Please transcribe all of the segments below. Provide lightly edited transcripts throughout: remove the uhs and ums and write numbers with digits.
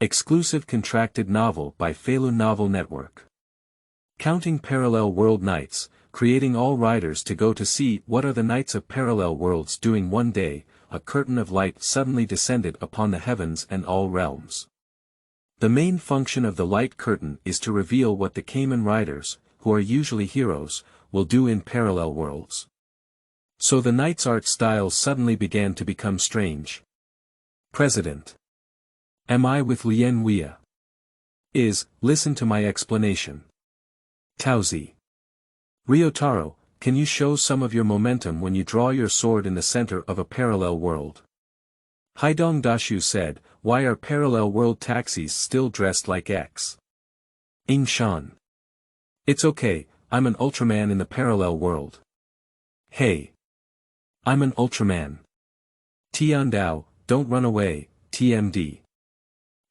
Exclusive contracted novel by Feilu Novel Network. Counting parallel world nights, creating all riders to go to see what are the knights of parallel worlds doing one day, a curtain of light suddenly descended upon the heavens and all realms. The main function of the light curtain is to reveal what the Kamen Riders, who are usually heroes, will do in parallel worlds. So the knight's art style suddenly began to become strange. President. Am I with Lian Weia? Listen to my explanation. Taozi. Ryotaro, can you show some of your momentum when you draw your sword in the center of a parallel world? Haidong Dashu said, why are parallel world taxis still dressed like X? Yingshan. It's okay, I'm an Ultraman in the parallel world. Hey. I'm an Ultraman. Tiandao, don't run away, TMD.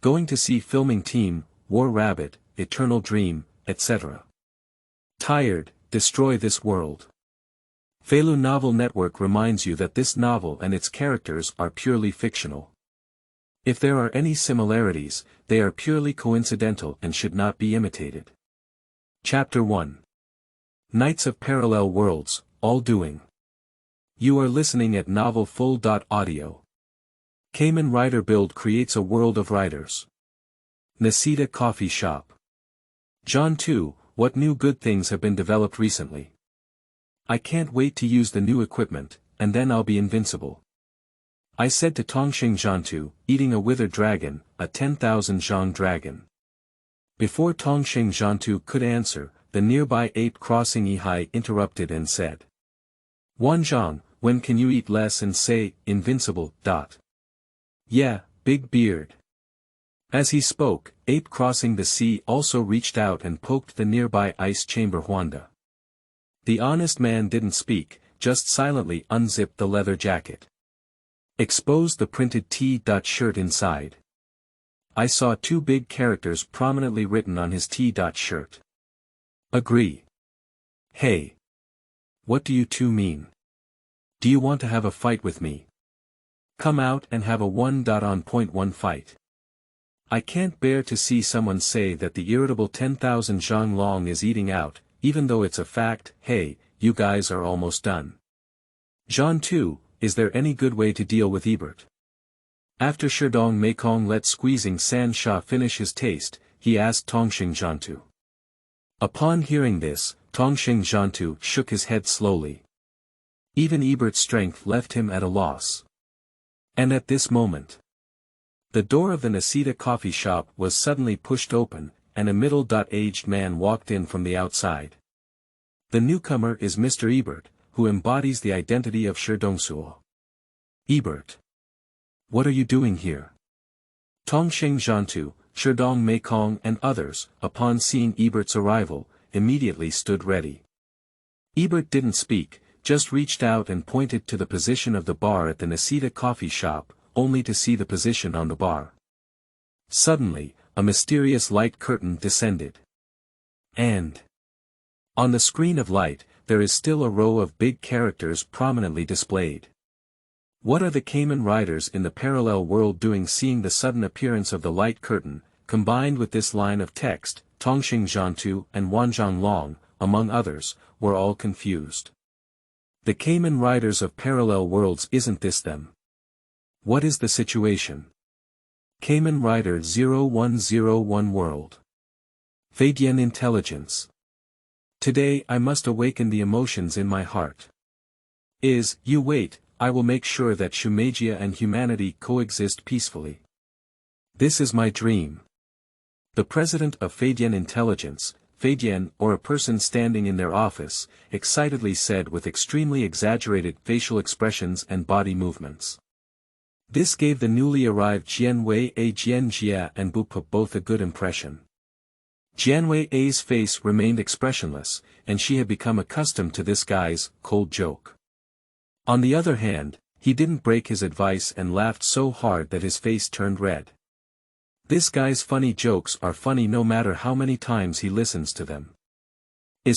Going to see filming team, War Rabbit, Eternal Dream, etc. Tired, destroy this world. Feilu Novel Network reminds you that this novel and its characters are purely fictional. If there are any similarities, they are purely coincidental and should not be imitated. Chapter 1. Knights of Parallel Worlds, All Doing. You are listening at Novel Full.audio. Kamen Rider Build creates a world of riders. Nagase Coffee Shop. John 2, what new good things have been developed recently? I can't wait to use the new equipment, and then I'll be invincible. I said to Tongxing Zhantu, eating a withered dragon, a 10,000 Zhang dragon. Before Tongxing Zhantu could answer, the nearby ape crossing Ihai interrupted and said. Wanzhang, when can you eat less and say, invincible, ? Yeah, big beard. As he spoke, ape crossing the sea also reached out and poked the nearby ice chamber Huanda. The honest man didn't speak, just silently unzipped the leather jacket. Exposed the printed T-shirt inside. I saw two big characters prominently written on his T-shirt. Agree. Hey. What do you two mean? Do you want to have a fight with me? Come out and have a 1.on.1 fight. I can't bear to see someone say that the irritable 10,000 Zhang Long is eating out, even though it's a fact. Hey, you guys are almost done. Zhan 2, is there any good way to deal with Ebert? After Sherdong Meikong let squeezing San Sha finish his taste, he asked Tongxing Zhantu. Upon hearing this, Tongxing Zhantu shook his head slowly. Even Ebert's strength left him at a loss. And at this moment, the door of the Nagase coffee shop was suddenly pushed open, and a middle-aged man walked in from the outside. The newcomer is Mr. Ebert, who embodies the identity of Sherdongsuo. Ebert. What are you doing here? Tongxing Zhantu, Sherdong Meikong and others, upon seeing Ebert's arrival, immediately stood ready. Ebert didn't speak, just reached out and pointed to the position of the bar at the Nagase coffee shop, only to see the position on the bar. Suddenly, a mysterious light curtain descended. And on the screen of light, there is still a row of big characters prominently displayed. What are the Kamen Riders in the parallel world doing? Seeing the sudden appearance of the light curtain, combined with this line of text, Tongxing Zhantu and Wanzhang Long, among others, were all confused. The Kamen Riders of parallel worlds, isn't this them? What is the situation? Kamen Rider 0101 World. Feidian Intelligence. Today I must awaken the emotions in my heart. You wait, I will make sure that Shumagia and humanity coexist peacefully. This is my dream. The president of Feidian Intelligence, Feidian, or a person standing in their office, excitedly said with extremely exaggerated facial expressions and body movements. This gave the newly arrived Jianwei A, Jianjia and Bupa both a good impression. Jianwei A's face remained expressionless, and she had become accustomed to this guy's cold joke. On the other hand, he didn't break his advice and laughed so hard that his face turned red. This guy's funny jokes are funny no matter how many times he listens to them.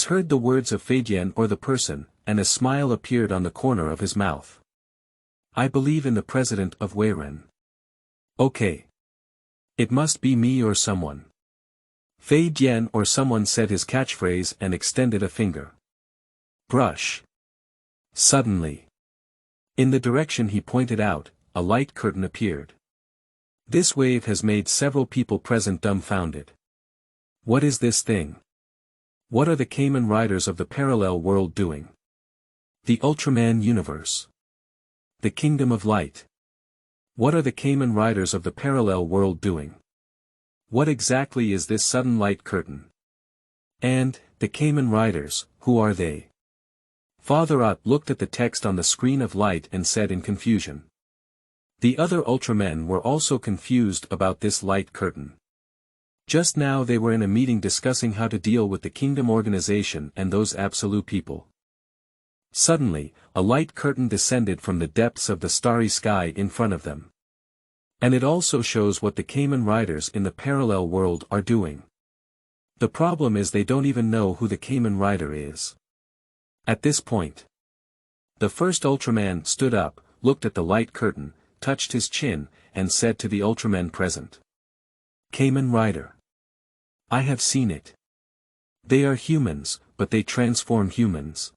Heard the words of Feidian or the person, and a smile appeared on the corner of his mouth. I believe in the president of Weiren. Okay. It must be me or someone. Fei Dian or someone said his catchphrase and extended a finger. Brush. Suddenly. In the direction he pointed out, a light curtain appeared. This wave has made several people present dumbfounded. What is this thing? What are the Kamen Riders of the parallel world doing? The Ultraman universe. The Kingdom of Light. What are the Kamen Riders of the parallel world doing? What exactly is this sudden light curtain? And, the Kamen Riders, who are they? Father Ott looked at the text on the screen of light and said in confusion. The other Ultramen were also confused about this light curtain. Just now they were in a meeting discussing how to deal with the Kingdom organization and those absolute people. Suddenly, a light curtain descended from the depths of the starry sky in front of them. And it also shows what the Kamen Riders in the parallel world are doing. The problem is they don't even know who the Kamen Rider is. At this point, the first Ultraman stood up, looked at the light curtain, touched his chin, and said to the Ultramen present. Kamen Rider. I have seen it. They are humans, but they transform humans.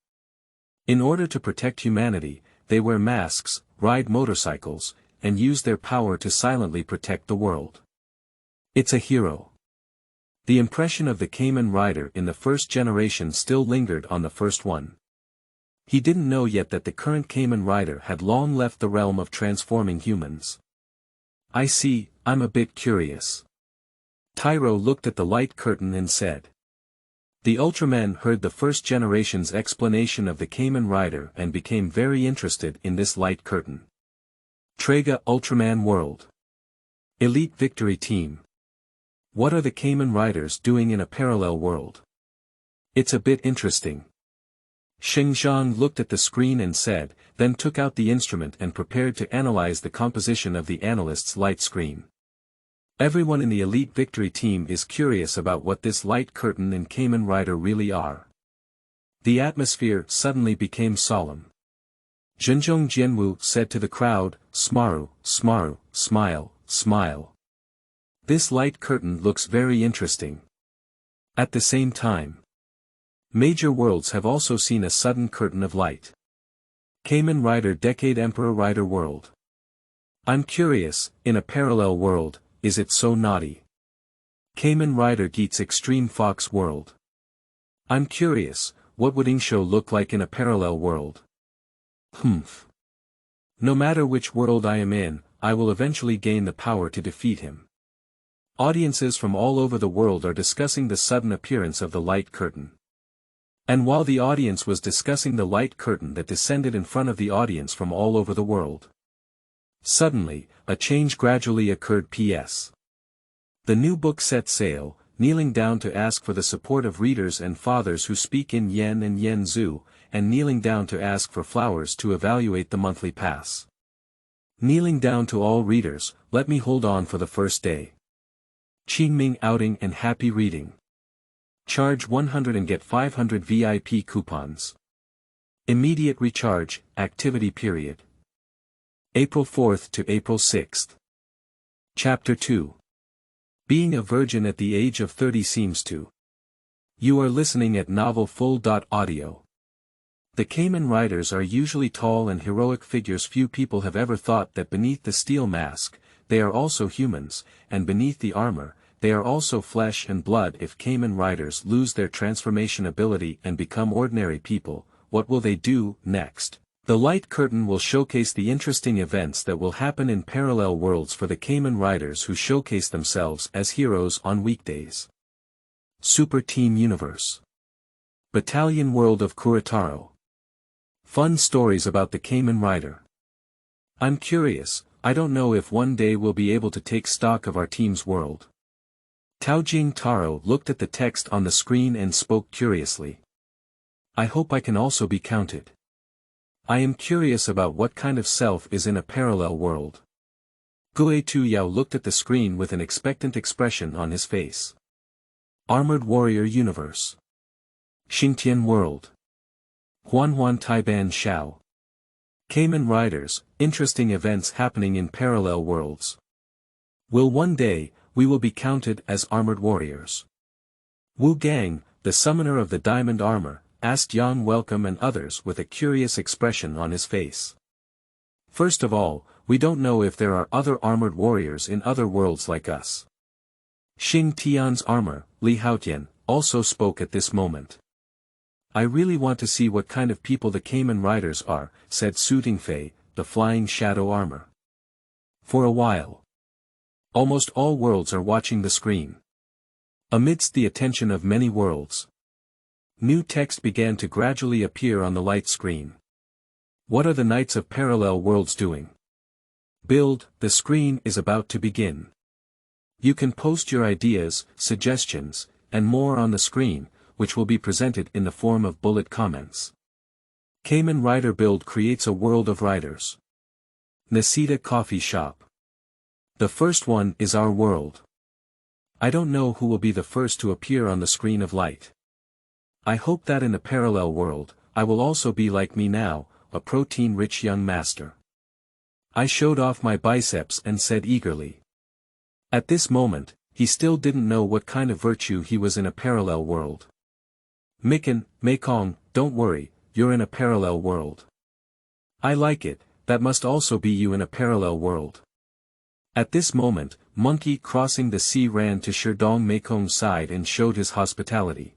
In order to protect humanity, they wear masks, ride motorcycles, and use their power to silently protect the world. It's a hero. The impression of the Kamen Rider in the first generation still lingered on the first one. He didn't know yet that the current Kamen Rider had long left the realm of transforming humans. I see, I'm a bit curious. Tyro looked at the light curtain and said. The Ultramen heard the first generation's explanation of the Kamen Rider and became very interested in this light curtain. Trega Ultraman World. Elite Victory Team. What are the Kamen Riders doing in a parallel world? It's a bit interesting. Zhang looked at the screen and said, then took out the instrument and prepared to analyze the composition of the analyst's light screen. Everyone in the Elite Victory Team is curious about what this light curtain and Kamen Rider really are. The atmosphere suddenly became solemn. Zhenzhong Jianwu said to the crowd, Smaru, Smaru, smile, smile. This light curtain looks very interesting. At the same time, major worlds have also seen a sudden curtain of light. Kamen Rider Decade Emperor Rider World. I'm curious, in a parallel world, is it so naughty? Kamen Rider Geats Extreme Fox World. I'm curious, what would Yingshan look like in a parallel world? No matter which world I am in, I will eventually gain the power to defeat him. Audiences from all over the world are discussing the sudden appearance of the light curtain. And while the audience was discussing the light curtain that descended in front of the audience from all over the world, suddenly, a change gradually occurred. P.S. The new book set sail, kneeling down to ask for the support of readers and fathers who speak in Yen and Yen Zhu, and kneeling down to ask for flowers to evaluate the monthly pass. Kneeling down to all readers, let me hold on for the first day. Qingming outing and happy reading. Charge 100 and get 500 VIP coupons. Immediate recharge, activity period. April 4th to April 6th. Chapter 2. Being a virgin at the age of 30 seems to. You are listening at Novel Full.audio. The Kamen Riders are usually tall and heroic figures. Few people have ever thought that beneath the steel mask, they are also humans, and beneath the armor, they are also flesh and blood. If Kamen Riders lose their transformation ability and become ordinary people, what will they do next? The light curtain will showcase the interesting events that will happen in parallel worlds for the Kamen Riders who showcase themselves as heroes on weekdays. Super Team Universe. Battalion World of Ryotaro. Fun stories about the Kamen Rider. I'm curious, I don't know if one day we'll be able to take stock of our team's world. Taojing Taro looked at the text on the screen and spoke curiously. I hope I can also be counted. I am curious about what kind of self is in a parallel world. Gue Tu Yao looked at the screen with an expectant expression on his face. Armored Warrior Universe. Xingtian World. Huanhuan Taiban Xiao. Kamen Riders, interesting events happening in parallel worlds. Will one day, we will be counted as armored warriors. Wu Gang, the summoner of the diamond armor, asked Yang Welcome and others with a curious expression on his face. First of all, we don't know if there are other armored warriors in other worlds like us. Xing Tian's armor, Li Haotian, also spoke at this moment. I really want to see what kind of people the Kamen Riders are, said Su Tingfei, the flying shadow armor. For a while. Almost all worlds are watching the screen. Amidst the attention of many worlds, new text began to gradually appear on the light screen. What are the Knights of Parallel Worlds doing? Build, the screen is about to begin. You can post your ideas, suggestions, and more on the screen, which will be presented in the form of bullet comments. Kamen Rider Build creates a world of riders. Nisita Coffee Shop. The first one is our world. I don't know who will be the first to appear on the screen of light. I hope that in the parallel world, I will also be like me now, a protein-rich young master. I showed off my biceps and said eagerly. At this moment, he still didn't know what kind of virtue he was in a parallel world. Mikan, Mekong, don't worry, you're in a parallel world. I like it, that must also be you in a parallel world. At this moment, Monkey crossing the sea ran to Sherdong Mekong's side and showed his hospitality.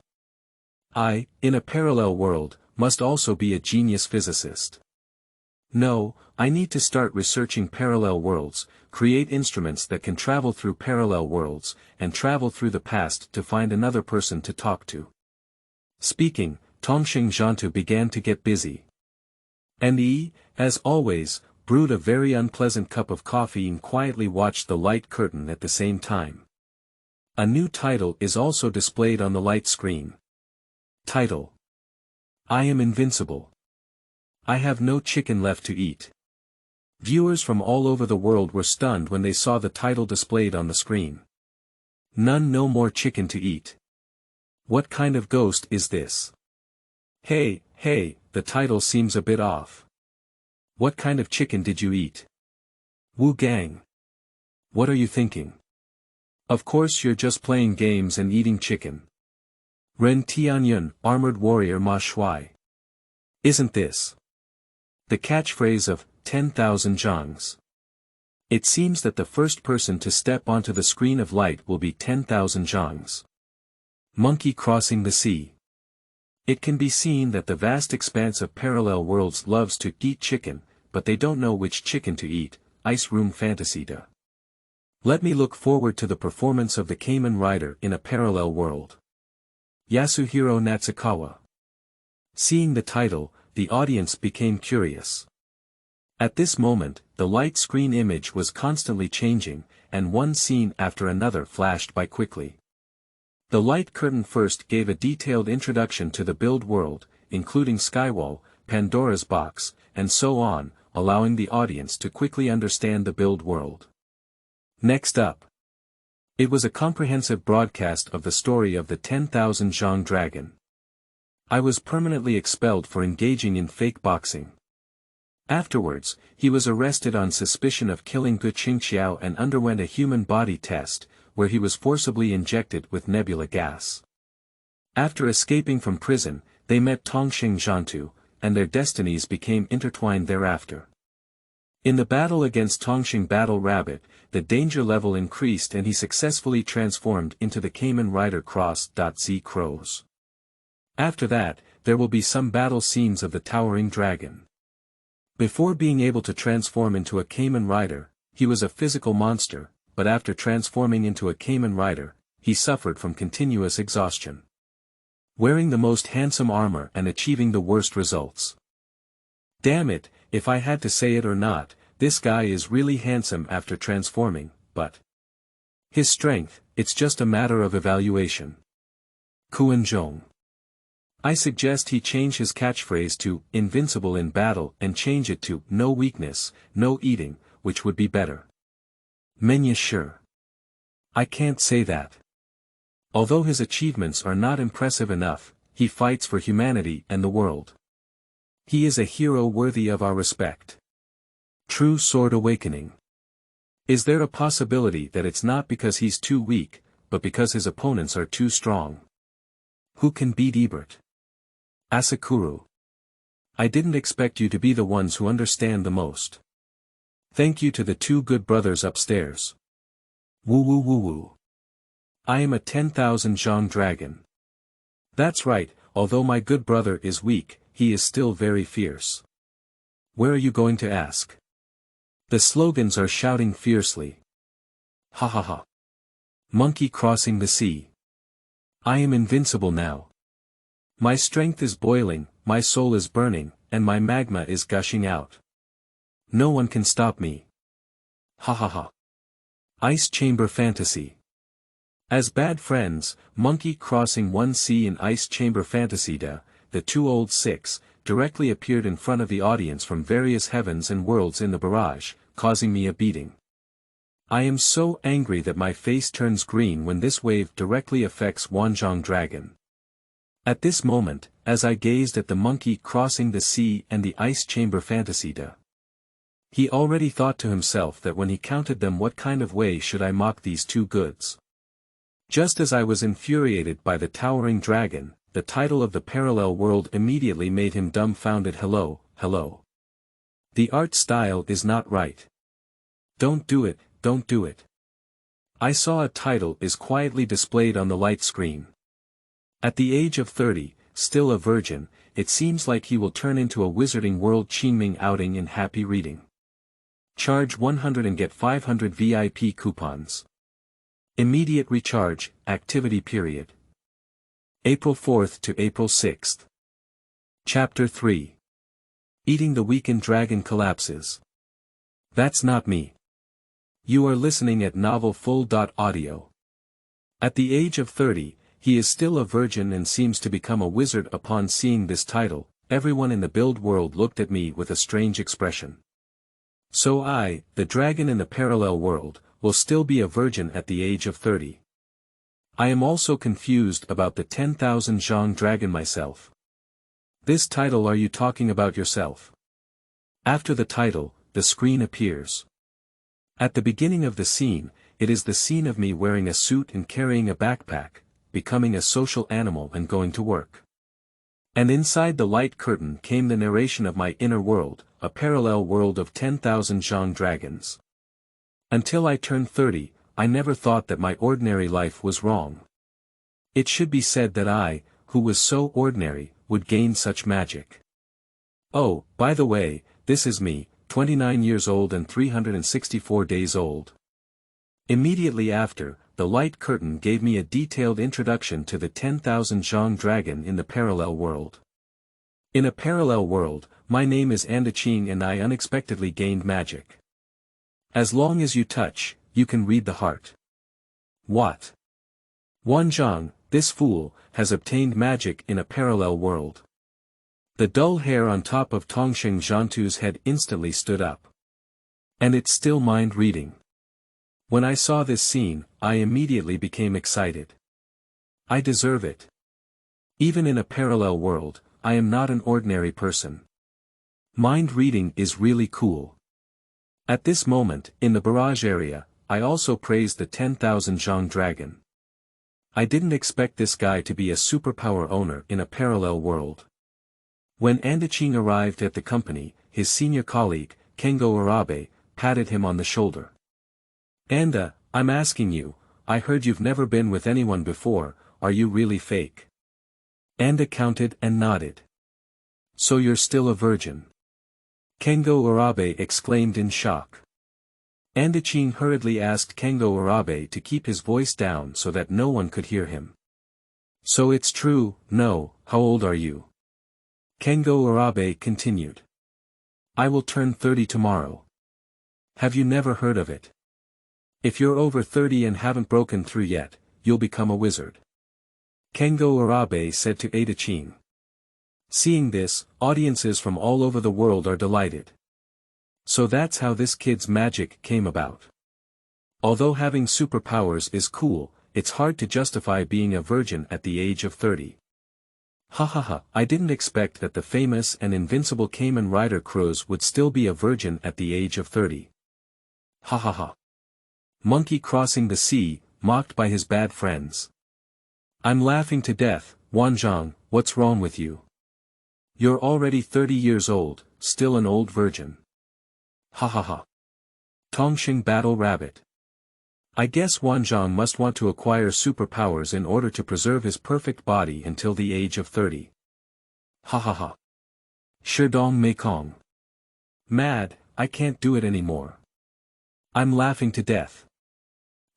I, in a parallel world, must also be a genius physicist. No, I need to start researching parallel worlds, create instruments that can travel through parallel worlds, and travel through the past to find another person to talk to. Speaking, Tongxing Zhantu began to get busy. And he, as always, brewed a very unpleasant cup of coffee and quietly watched the light curtain at the same time. A new title is also displayed on the light screen. Title: I am invincible. I have no chicken left to eat. Viewers from all over the world were stunned when they saw the title displayed on the screen. None no more chicken to eat. What kind of ghost is this? Hey, the title seems a bit off. What kind of chicken did you eat? Wu Gang. What are you thinking? Of course you're just playing games and eating chicken. Ren Tianyun, Armored Warrior Ma Shui. Isn't this the catchphrase of 10,000 Zhangs? It seems that the first person to step onto the screen of light will be 10,000 Zhangs. Monkey crossing the sea. It can be seen that the vast expanse of parallel worlds loves to eat chicken, but they don't know which chicken to eat. Ice Room Fantasy.The. Let me look forward to the performance of the Kamen Rider in a parallel world. Yasuhiro Natsukawa. Seeing the title, the audience became curious. At this moment, the light screen image was constantly changing, and one scene after another flashed by quickly. The light curtain first gave a detailed introduction to the build world, including Skywall, Pandora's box, and so on, allowing the audience to quickly understand the build world. Next up, it was a comprehensive broadcast of the story of the 10,000 Zhang dragon. I was permanently expelled for engaging in fake boxing. Afterwards, he was arrested on suspicion of killing Gu Qingqiao and underwent a human body test, where he was forcibly injected with nebula gas. After escaping from prison, they met Tongxing Zhantu, and their destinies became intertwined thereafter. In the battle against Tongxing Battle Rabbit, the danger level increased and he successfully transformed into the Kamen Rider Cross.Z Crows. After that, there will be some battle scenes of the Towering Dragon. Before being able to transform into a Kamen Rider, he was a physical monster, but after transforming into a Kamen Rider, he suffered from continuous exhaustion. Wearing the most handsome armor and achieving the worst results. Damn it, if I had to say it or not, this guy is really handsome after transforming, but his strength, it's just a matter of evaluation. Kuan-jong. I suggest he change his catchphrase to invincible in battle and change it to no weakness, no eating, which would be better. Menya sure. I can't say that. Although his achievements are not impressive enough, he fights for humanity and the world. He is a hero worthy of our respect. True Sword Awakening. Is there a possibility that it's not because he's too weak, but because his opponents are too strong? Who can beat Ebert? Asakuru. I didn't expect you to be the ones who understand the most. Thank you to the two good brothers upstairs. Woo woo woo woo. I am a 10,000 Zhang dragon. That's right, although my good brother is weak, he is still very fierce. Where are you going to ask? The slogans are shouting fiercely. Ha ha ha. Monkey crossing the sea. I am invincible now. My strength is boiling, my soul is burning, and my magma is gushing out. No one can stop me. Ha ha ha. Ice Chamber Fantasy. As bad friends, Monkey Crossing 1C and Ice Chamber Fantasy-Da, the two old six, directly appeared in front of the audience from various heavens and worlds in the barrage, causing me a beating. I am so angry that my face turns green when this wave directly affects Wanzhang Dragon. At this moment, as I gazed at the monkey crossing the sea and the Ice Chamber Fantasy-Da, he already thought to himself that when he counted them, what kind of way should I mock these two goods? Just as I was infuriated by the towering dragon, the title of the parallel world immediately made him dumbfounded. Hello, hello. The art style is not right. Don't do it, don't do it. I saw a title is quietly displayed on the light screen. At the age of 30, still a virgin, it seems like he will turn into a Wizarding World Qingming outing in happy reading. Charge 100 and get 500 VIP coupons. Immediate recharge, activity period. April 4th to April 6th. Chapter 3. Eating the Weakened Dragon Collapses. That's not me. You are listening at Novel Full.audio. At the age of 30, he is still a virgin and seems to become a wizard. Upon seeing this title, everyone in the build world looked at me with a strange expression. So I, the dragon in the parallel world, will still be a virgin at the age of 30. I am also confused about the 10,000 Zhang dragon myself. This title, are you talking about yourself? After the title, the screen appears. At the beginning of the scene, it is the scene of me wearing a suit and carrying a backpack, becoming a social animal and going to work. And inside the light curtain came the narration of my inner world, a parallel world of 10,000 Zhang dragons. Until I turned 30, I never thought that my ordinary life was wrong. It should be said that I, who was so ordinary, would gain such magic. Oh, by the way, this is me, 29 years old and 364 days old. Immediately after, the light curtain gave me a detailed introduction to the 10,000 Zhang dragon in the parallel world. In a parallel world, my name is Andaching and I unexpectedly gained magic. As long as you touch, you can read the heart. What? Wanzhang, this fool, has obtained magic in a parallel world. The dull hair on top of Tongsheng Zhantu's head instantly stood up. And it's still mind reading. When I saw this scene, I immediately became excited. I deserve it. Even in a parallel world, I am not an ordinary person. Mind reading is really cool. At this moment, in the barrage area, I also praised the 10,000 Zhang dragon. I didn't expect this guy to be a superpower owner in a parallel world. When Andaching arrived at the company, his senior colleague, Kengo Arabe, patted him on the shoulder. Anda, I'm asking you, I heard you've never been with anyone before, are you really fake? Anda counted and nodded. So you're still a virgin? Kengo Arabe exclaimed in shock. Andaching hurriedly asked Kengo Arabe to keep his voice down so that no one could hear him. So it's true, no, how old are you? Kengo Arabe continued. I will turn 30 tomorrow. Have you never heard of it? If you're over 30 and haven't broken through yet, you'll become a wizard. Kengo Arabe said to Andaching. Seeing this, audiences from all over the world are delighted. So that's how this kid's magic came about. Although having superpowers is cool, it's hard to justify being a virgin at the age of 30. Ha ha ha, I didn't expect that the famous and invincible Kamen Rider Crows would still be a virgin at the age of 30. Ha ha ha. Monkey crossing the sea, mocked by his bad friends. I'm laughing to death, Wanzhang, what's wrong with you? You're already 30 years old, still an old virgin. Ha ha ha. Tongxing Battle Rabbit. I guess Wanzhang must want to acquire superpowers in order to preserve his perfect body until the age of 30. Ha ha ha. Shidong Meikong. Mad, I can't do it anymore. I'm laughing to death.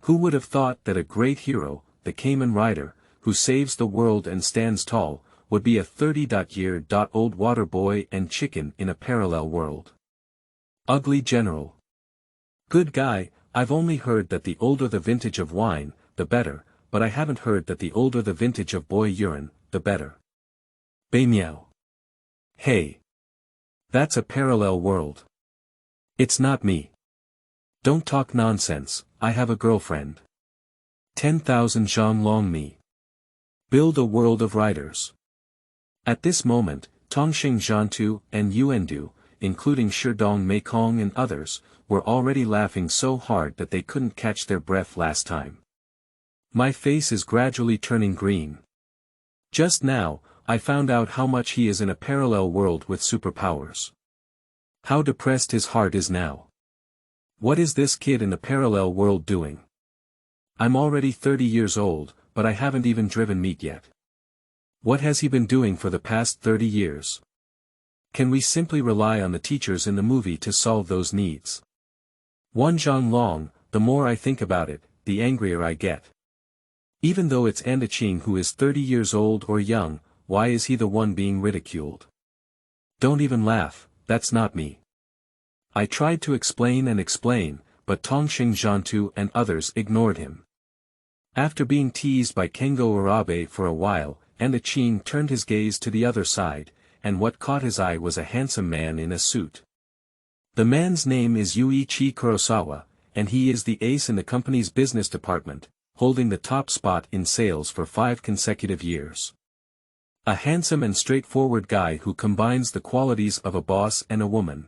Who would have thought that a great hero, the Kamen Rider, who saves the world and stands tall, would be a 30-year-old water boy and chicken in a parallel world? Ugly General. Good guy, I've only heard that the older the vintage of wine, the better, but I haven't heard that the older the vintage of boy urine, the better. Bei Miao. Hey. That's a parallel world. It's not me. Don't talk nonsense, I have a girlfriend. 10,000 Zhang Long me. Build a world of riders. At this moment, Tongxing Zhantu and Yuandu, including Shidong Meikong and others, were already laughing so hard that they couldn't catch their breath last time. My face is gradually turning green. Just now, I found out how much he is in a parallel world with superpowers. How depressed his heart is now. What is this kid in a parallel world doing? I'm already 30 years old, but I haven't even driven meat yet. What has he been doing for the past 30 years? Can we simply rely on the teachers in the movie to solve those needs? Wanzhang Long, the more I think about it, the angrier I get. Even though it's Andaching who is 30 years old or young, why is he the one being ridiculed? Don't even laugh, that's not me. I tried to explain, but Tongxing Zhantu and others ignored him. After being teased by Kengo Urabe for a while, Andaching turned his gaze to the other side, and what caught his eye was a handsome man in a suit. The man's name is Yuichi Kurosawa, and he is the ace in the company's business department, holding the top spot in sales for 5 consecutive years. A handsome and straightforward guy who combines the qualities of a boss and a woman.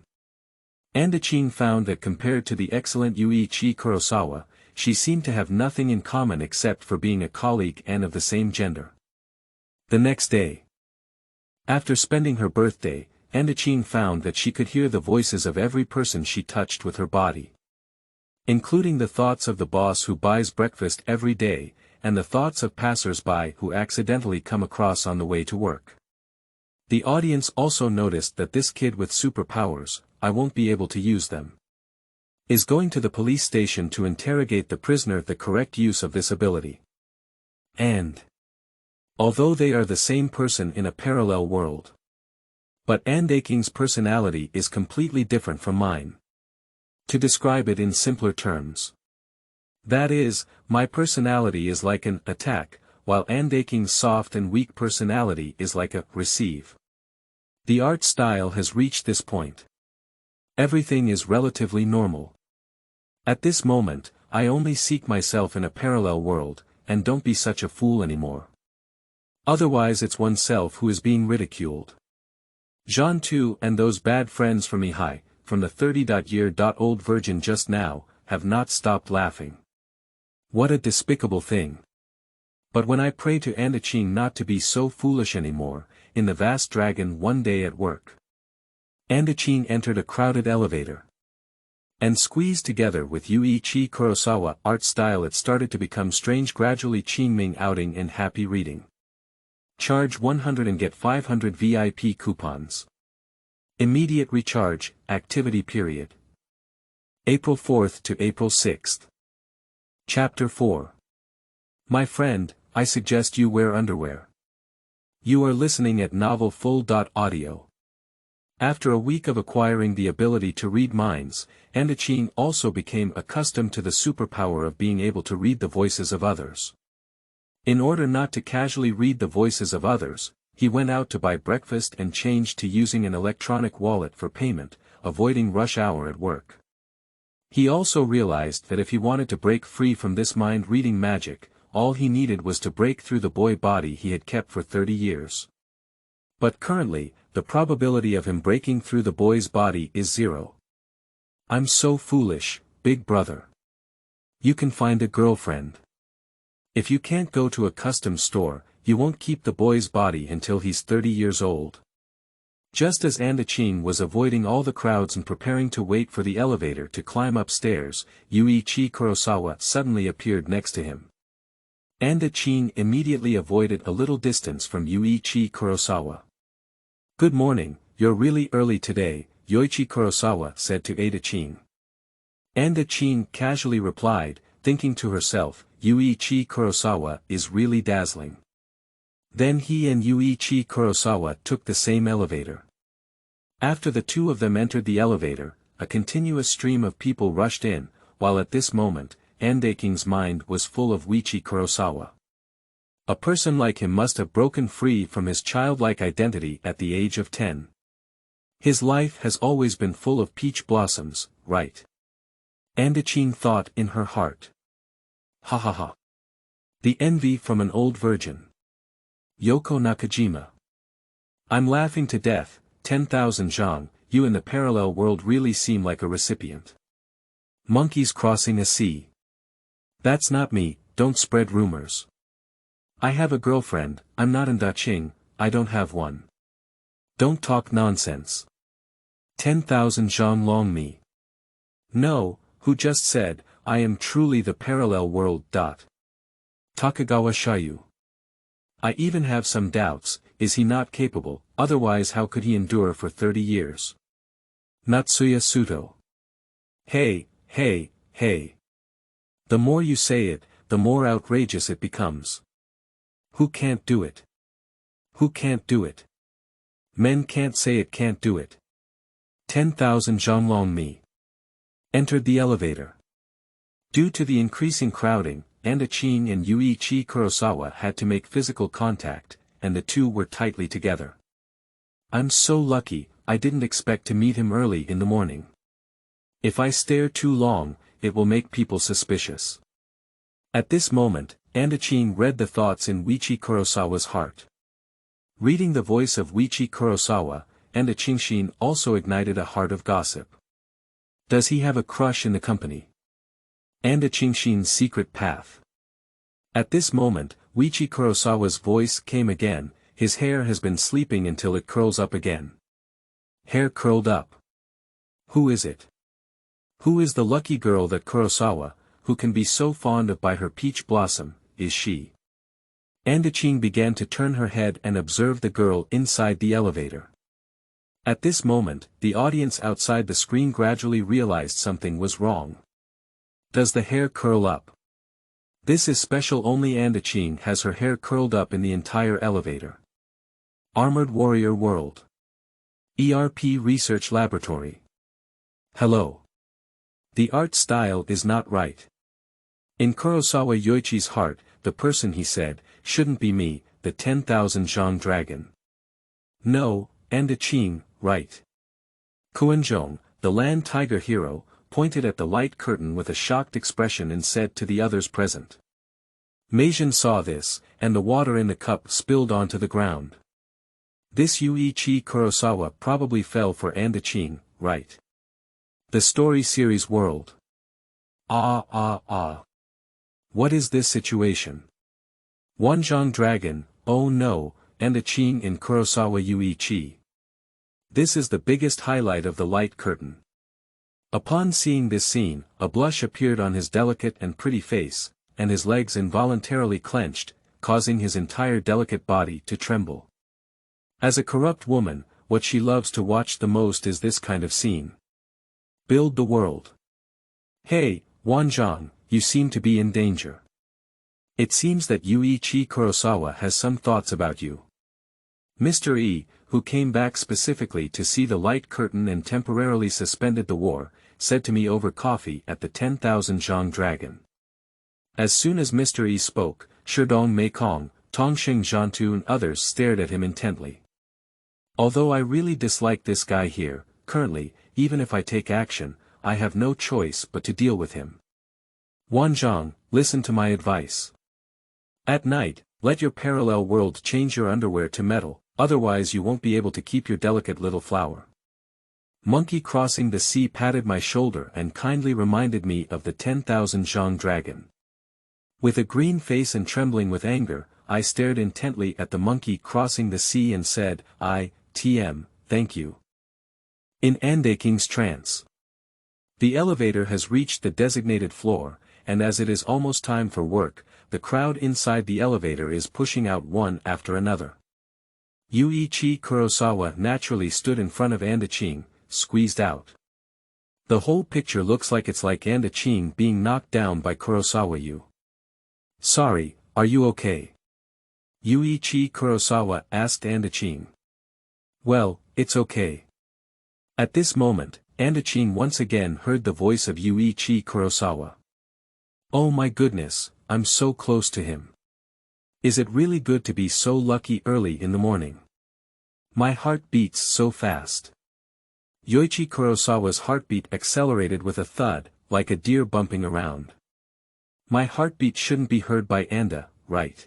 Andaching found that compared to the excellent Yuichi Kurosawa, she seemed to have nothing in common except for being a colleague and of the same gender. The next day, after spending her birthday, Andaching found that she could hear the voices of every person she touched with her body. Including the thoughts of the boss who buys breakfast every day, and the thoughts of passers-by who accidentally come across on the way to work. The audience also noticed that this kid with superpowers, I won't be able to use them, is going to the police station to interrogate the prisoner the correct use of this ability. And although they are the same person in a parallel world, but Andaching's personality is completely different from mine. To describe it in simpler terms. That is, my personality is like an attack, while Andaching's soft and weak personality is like a receive. The art style has reached this point. Everything is relatively normal. At this moment, I only seek myself in a parallel world, and don't be such a fool anymore. Otherwise it's oneself who is being ridiculed. Zhantu and those bad friends from Ihai, from the 30-year-old virgin just now, have not stopped laughing. What a despicable thing. But when I pray to Andaching not to be so foolish anymore, in the vast dragon one day at work. Andaching entered a crowded elevator. And squeezed together with Yuichi Kurosawa art style it started to become strange gradually Qingming outing and happy reading. Charge 100 and get 500 VIP coupons. Immediate recharge, activity period. April 4th to April 6th. Chapter 4. My friend, I suggest you wear underwear. You are listening at Novel Full.audio. After a week of acquiring the ability to read minds, Andaching also became accustomed to the superpower of being able to read the voices of others. In order not to casually read the voices of others, he went out to buy breakfast and changed to using an electronic wallet for payment, avoiding rush hour at work. He also realized that if he wanted to break free from this mind-reading magic, all he needed was to break through the boy body he had kept for 30 years. But currently, the probability of him breaking through the boy's body is 0. I'm so foolish, big brother. You can find a girlfriend. If you can't go to a custom store, you won't keep the boy's body until he's 30 years old. Just as Andachin was avoiding all the crowds and preparing to wait for the elevator to climb upstairs, Yuichi Kurosawa suddenly appeared next to him. Andachin immediately avoided a little distance from Yuichi Kurosawa. "Good morning, you're really early today," Yoichi Kurosawa said to Andachin. Andachin casually replied, thinking to herself, Yuichi Kurosawa is really dazzling. Then he and Yuichi Kurosawa took the same elevator. After the two of them entered the elevator, a continuous stream of people rushed in, while at this moment, Andachin's mind was full of Yuichi Kurosawa. A person like him must have broken free from his childlike identity at the age of 10. His life has always been full of peach blossoms, right? Andachin thought in her heart. Ha ha ha. The envy from an old virgin. Yoko Nakajima. I'm laughing to death, 10,000 Zhang, you in the parallel world really seem like a recipient. Monkeys crossing a sea. That's not me, don't spread rumors. I have a girlfriend, I'm not in Daqing, I don't have one. Don't talk nonsense. 10,000 Zhang long me. No, who just said, I am truly the parallel world. Takagawa Shayu. I even have some doubts, is he not capable, otherwise how could he endure for 30 years? Natsuya Suto. Hey, hey, hey. The more you say it, the more outrageous it becomes. Who can't do it? Who can't do it? Men can't say it can't do it. 10,000 Zhanglong Mi. Entered the elevator. Due to the increasing crowding, Andachin and Yuichi Kurosawa had to make physical contact, and the two were tightly together. I'm so lucky, I didn't expect to meet him early in the morning. If I stare too long, it will make people suspicious. At this moment, Andachin read the thoughts in Yuichi Kurosawa's heart. Reading the voice of Yuichi Kurosawa, Andachin also ignited a heart of gossip. Does he have a crush in the company? Andachin's secret path. At this moment, Yuichi Kurosawa's voice came again, his hair has been sleeping until it curls up again. Hair curled up. Who is it? Who is the lucky girl that Kurosawa, who can be so fond of by her peach blossom, is she? Andachin began to turn her head and observe the girl inside the elevator. At this moment, the audience outside the screen gradually realized something was wrong. Does the hair curl up? This is special, only Andachin has her hair curled up in the entire elevator. Armored Warrior World. ERP Research Laboratory. Hello. The art style is not right. In Kurosawa Yoichi's heart, the person he said, shouldn't be me, the 10,000 Zhang dragon. No, Andachin, right. Kuenzhong, the land tiger hero, pointed at the light curtain with a shocked expression and said to the others present. Meijin saw this, and the water in the cup spilled onto the ground. This Yuichi Kurosawa probably fell for Andachin, right? The story series world. What is this situation? Wanzhang dragon, oh no, Andachin in Kurosawa Yuichi. This is the biggest highlight of the light curtain. Upon seeing this scene, a blush appeared on his delicate and pretty face, and his legs involuntarily clenched, causing his entire delicate body to tremble. As a corrupt woman, what she loves to watch the most is this kind of scene. Build the world. Hey, Wanzhang, you seem to be in danger. It seems that Yuichi Kurosawa has some thoughts about you. Mr. E, who came back specifically to see the light curtain and temporarily suspended the war, said to me over coffee at the 10,000 Zhang Dragon. As soon as Mr. E spoke, Shidong Meikong, Tongxing Zhantu and others stared at him intently. Although I really dislike this guy here, currently, even if I take action, I have no choice but to deal with him. Wanzhang, listen to my advice. At night, let your parallel world change your underwear to metal, otherwise you won't be able to keep your delicate little flower. Monkey crossing the sea patted my shoulder and kindly reminded me of the 10,000 Zhang dragon. With a green face and trembling with anger, I stared intently at the monkey crossing the sea and said, thank you. In Ande King's trance. The elevator has reached the designated floor, and as it is almost time for work, the crowd inside the elevator is pushing out one after another. Yuichi Kurosawa naturally stood in front of Andaching, squeezed out. The whole picture looks like it's like Andaching being knocked down by Kurosawa Yu. Sorry, are you okay? Yuichi Kurosawa asked Andaching. Well, it's okay. At this moment, Andaching once again heard the voice of Yuichi Kurosawa. Oh my goodness, I'm so close to him. Is it really good to be so lucky early in the morning? My heart beats so fast. Yoichi Kurosawa's heartbeat accelerated with a thud, like a deer bumping around. My heartbeat shouldn't be heard by Anda, right?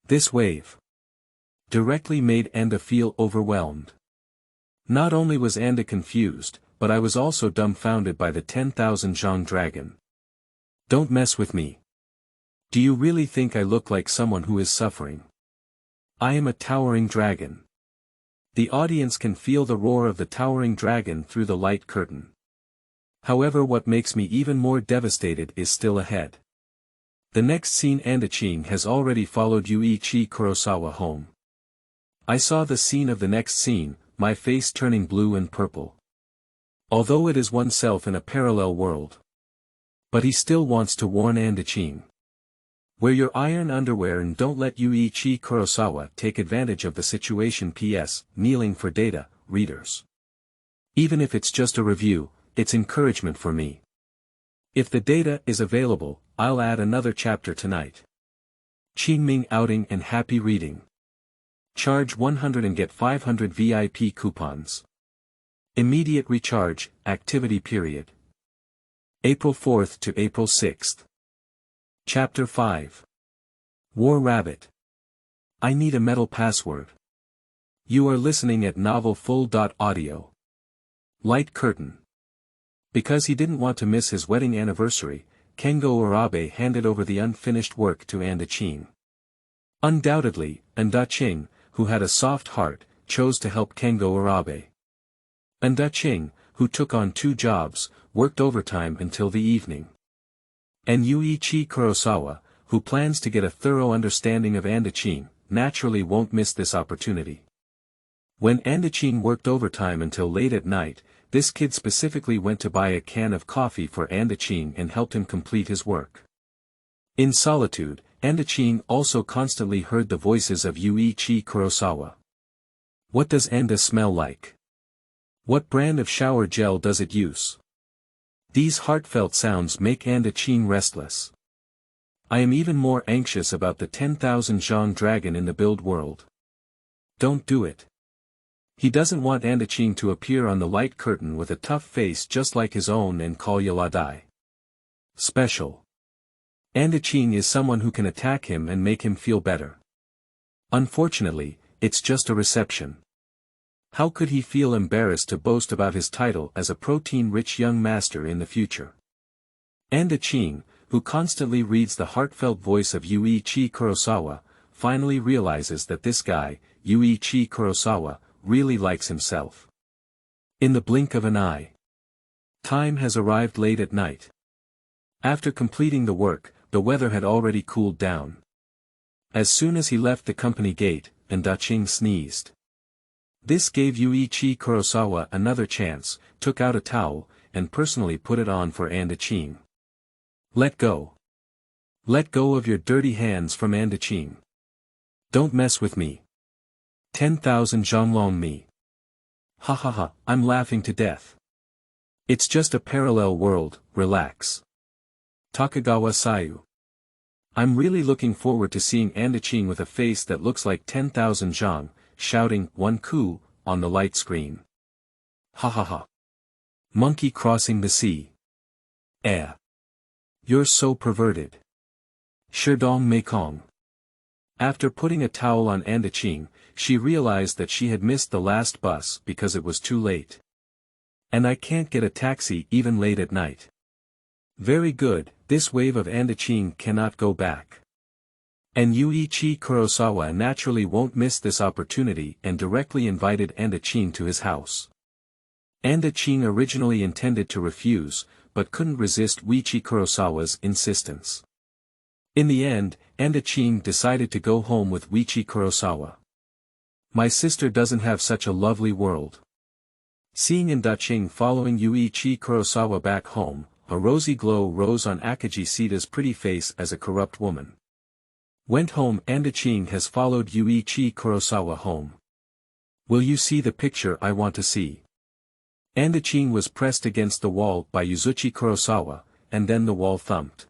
This wave directly made Anda feel overwhelmed. Not only was Anda confused, but I was also dumbfounded by the 10,000 Zhang dragon. Don't mess with me. Do you really think I look like someone who is suffering? I am a towering dragon. The audience can feel the roar of the towering dragon through the light curtain. However, what makes me even more devastated is still ahead. The next scene. Andaching has already followed Yuichi Kurosawa home. I saw the scene of the next scene, my face turning blue and purple. Although it is oneself in a parallel world. But he still wants to warn Andaching. Wear your iron underwear and don't let Yuichi Kurosawa take advantage of the situation. PS, kneeling for data, readers. Even if it's just a review, it's encouragement for me. If the data is available, I'll add another chapter tonight. Qingming outing and happy reading. Charge 100 and get 500 VIP coupons. Immediate recharge, activity period. April 4th to April 6th. Chapter 5. War Rabbit. I need a metal password. You are listening at novelfull.audio. Light curtain. Because he didn't want to miss his wedding anniversary, Kengo Urabe handed over the unfinished work to Andaching. Undoubtedly, Andaching, who had a soft heart, chose to help Kengo Urabe. Andaching, who took on 2 jobs, worked overtime until the evening. And Yuichi Kurosawa, who plans to get a thorough understanding of Andaching, naturally won't miss this opportunity. When Andaching worked overtime until late at night, this kid specifically went to buy a can of coffee for Andaching and helped him complete his work. In solitude, Andaching also constantly heard the voices of Yuichi Kurosawa. What does Anda smell like? What brand of shower gel does it use? These heartfelt sounds make Andaching restless. I am even more anxious about the 10,000 Zhang dragon in the build world. Don't do it. He doesn't want Andaching to appear on the light curtain with a tough face just like his own and call Yaladai special. Andaching is someone who can attack him and make him feel better. Unfortunately, it's just a reception. How could he feel embarrassed to boast about his title as a protein-rich young master in the future? Andaching, who constantly reads the heartfelt voice of Yuichi Kurosawa, finally realizes that this guy, Yuichi Kurosawa, really likes himself. In the blink of an eye. Time has arrived late at night. After completing the work, the weather had already cooled down. As soon as he left the company gate, Andaching sneezed. This gave Yuichi Kurosawa another chance, took out a towel, and personally put it on for Andaching. Let go. Let go of your dirty hands from Andaching. Don't mess with me. 10,000 Zhanglong me. Ha ha ha, I'm laughing to death. It's just a parallel world, relax. Takagawa Sayu. I'm really looking forward to seeing Andaching with a face that looks like 10,000 Zhang, shouting, one coup, on the light screen. Ha ha ha. Monkey crossing the sea. You're so perverted. Shidong Mekong. After putting a towel on Andaching, she realized that she had missed the last bus because it was too late. And I can't get a taxi even late at night. Very good, this wave of Andaching cannot go back. And Yuichi Kurosawa naturally won't miss this opportunity and directly invited Andaching to his house. Andaching originally intended to refuse, but couldn't resist Yuichi Kurosawa's insistence. In the end, Andaching decided to go home with Yuichi Kurosawa. My sister doesn't have such a lovely world. Seeing Andaching following Yuichi Kurosawa back home, a rosy glow rose on Akaji Sita's pretty face as a corrupt woman. Went home. Andaching has followed Yuichi Kurosawa home. Will you see the picture I want to see? Andaching was pressed against the wall by Yuzuchi Kurosawa, and then the wall thumped.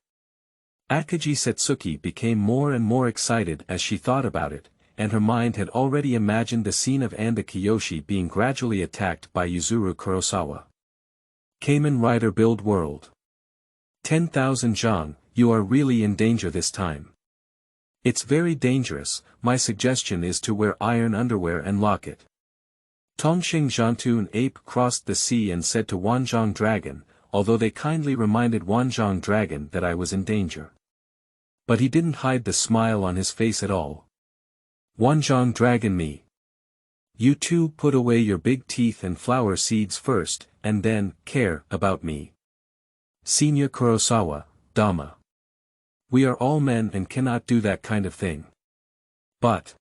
Akaji Setsuki became more and more excited as she thought about it, and her mind had already imagined the scene of Anda Kiyoshi being gradually attacked by Yuzuru Kurosawa. Kamen Rider Build World. 10,000 Zhang, you are really in danger this time. It's very dangerous. My suggestion is to wear iron underwear and lock it. Tongxing Zhantun Ape crossed the sea and said to Wanzhang Dragon, although they kindly reminded Wanzhang Dragon that I was in danger. But he didn't hide the smile on his face at all. Wanzhang Dragon me. You two put away your big teeth and flower seeds first, and then, care about me. Senior Kurosawa, Dama. We are all men and cannot do that kind of thing. But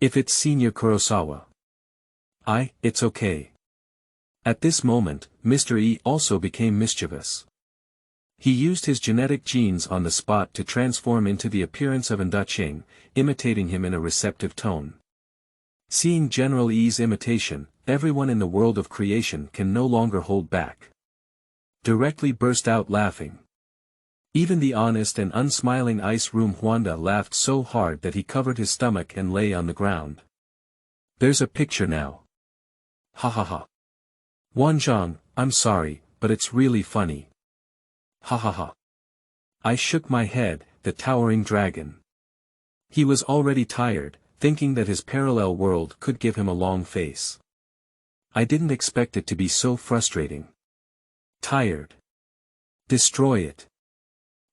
if it's Senior Kurosawa. It's okay. At this moment, Mr. E also became mischievous. He used his genetic genes on the spot to transform into the appearance of Andaching, imitating him in a receptive tone. Seeing General E's imitation, everyone in the world of creation can no longer hold back. Directly burst out laughing. Even the honest and unsmiling Ice Room Huanda laughed so hard that he covered his stomach and lay on the ground. There's a picture now. Ha ha ha. Wanzhang, I'm sorry, but it's really funny. Ha ha ha. I shook my head, the towering dragon. He was already tired, thinking that his parallel world could give him a long face. I didn't expect it to be so frustrating. Tired. Destroy it.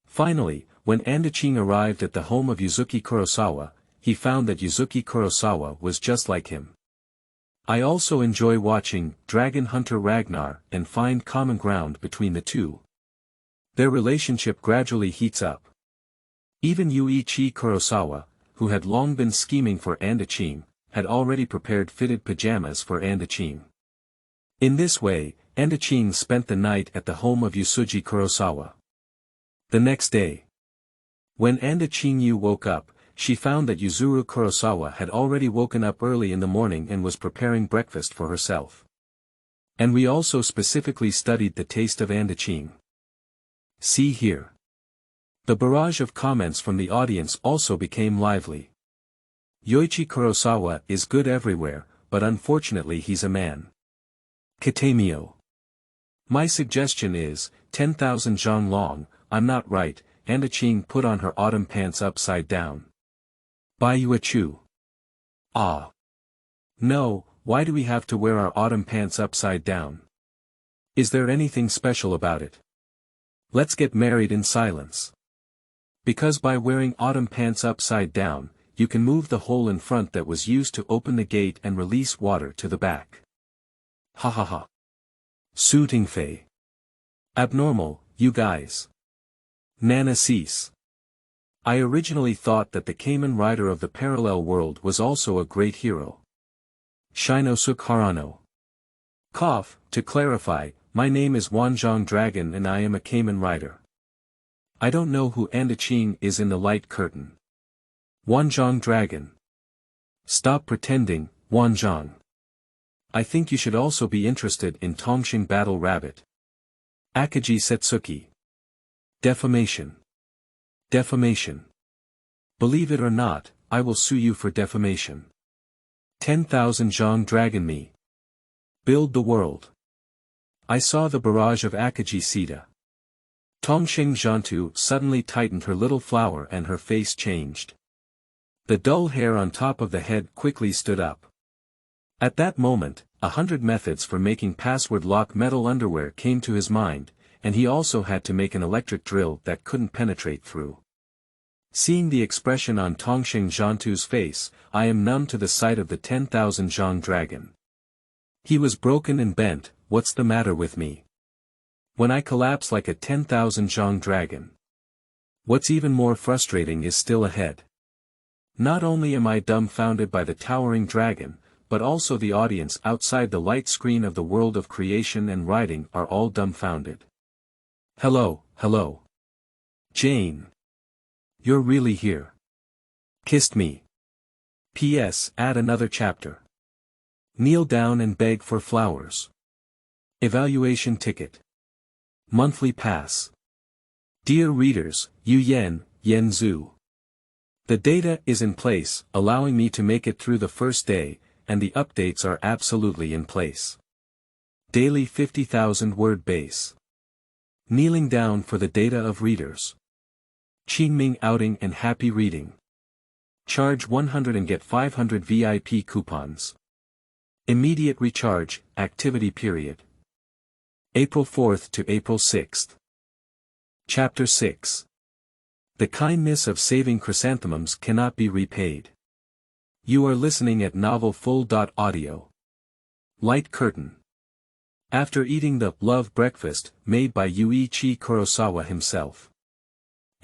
Finally, when Andaching arrived at the home of Yuzuki Kurosawa, he found that Yuzuki Kurosawa was just like him. I also enjoy watching Dragon Hunter Ragnar and find common ground between the two. Their relationship gradually heats up. Even Yuichi Kurosawa, who had long been scheming for Andaching, had already prepared fitted pajamas for Andaching. In this way, Andaching spent the night at the home of Yusuji Kurosawa. The next day, when Andaching woke up, she found that Yuzuru Kurosawa had already woken up early in the morning and was preparing breakfast for herself. And we also specifically studied the taste of Andaching. See here. The barrage of comments from the audience also became lively. Yoichi Kurosawa is good everywhere, but unfortunately he's a man. Katamio. My suggestion is, 10,000 zhang long, I'm not right, Andaching put on her autumn pants upside down. Bai Yuechu. Ah. No, why do we have to wear our autumn pants upside down? Is there anything special about it? Let's get married in silence. Because by wearing autumn pants upside down, you can move the hole in front that was used to open the gate and release water to the back. Ha ha ha. Su Tingfei. Abnormal, you guys. Nana cease. I originally thought that the Kamen Rider of the parallel world was also a great hero. Shinosuk Harano. Cough, to clarify, my name is Wanzhang Dragon and I am a Kamen Rider. I don't know who Andaching is in the light curtain. Wanzhang Dragon. Stop pretending, Wanzhang. I think you should also be interested in Tongxing Battle Rabbit. Akaji Setsuki. Defamation. Defamation. Believe it or not, I will sue you for defamation. 10,000 Zhang Dragon me. Build the world. I saw the barrage of Akaji Sita. Tongxing Zhantu suddenly tightened her little flower and her face changed. The dull hair on top of the head quickly stood up. At that moment, 100 methods for making password-lock metal underwear came to his mind, and he also had to make an electric drill that couldn't penetrate through. Seeing the expression on Tongxing Zhantu's face, I am numb to the sight of the 10,000 Zhang dragon. He was broken and bent. What's the matter with me? When I collapse like a 10,000 Zhang dragon. What's even more frustrating is still ahead. Not only am I dumbfounded by the towering dragon, but also the audience outside the light screen of the world of creation and writing are all dumbfounded. Hello, hello. Jane. You're really here. Kissed me. P.S. Add another chapter. Kneel down and beg for flowers. Evaluation ticket. Monthly pass. Dear readers, Yu Yen, Yen Zhu. The data is in place, allowing me to make it through the first day, and the updates are absolutely in place. Daily 50,000 word base. Kneeling down for the data of readers. Qingming outing and happy reading. Charge 100 and get 500 VIP coupons. Immediate recharge, activity period. April 4th to April 6th. Chapter 6. The kindness of saving chrysanthemums cannot be repaid. You are listening at Novel Full.audio. Light curtain. After eating the love breakfast made by Yuichi Kurosawa himself,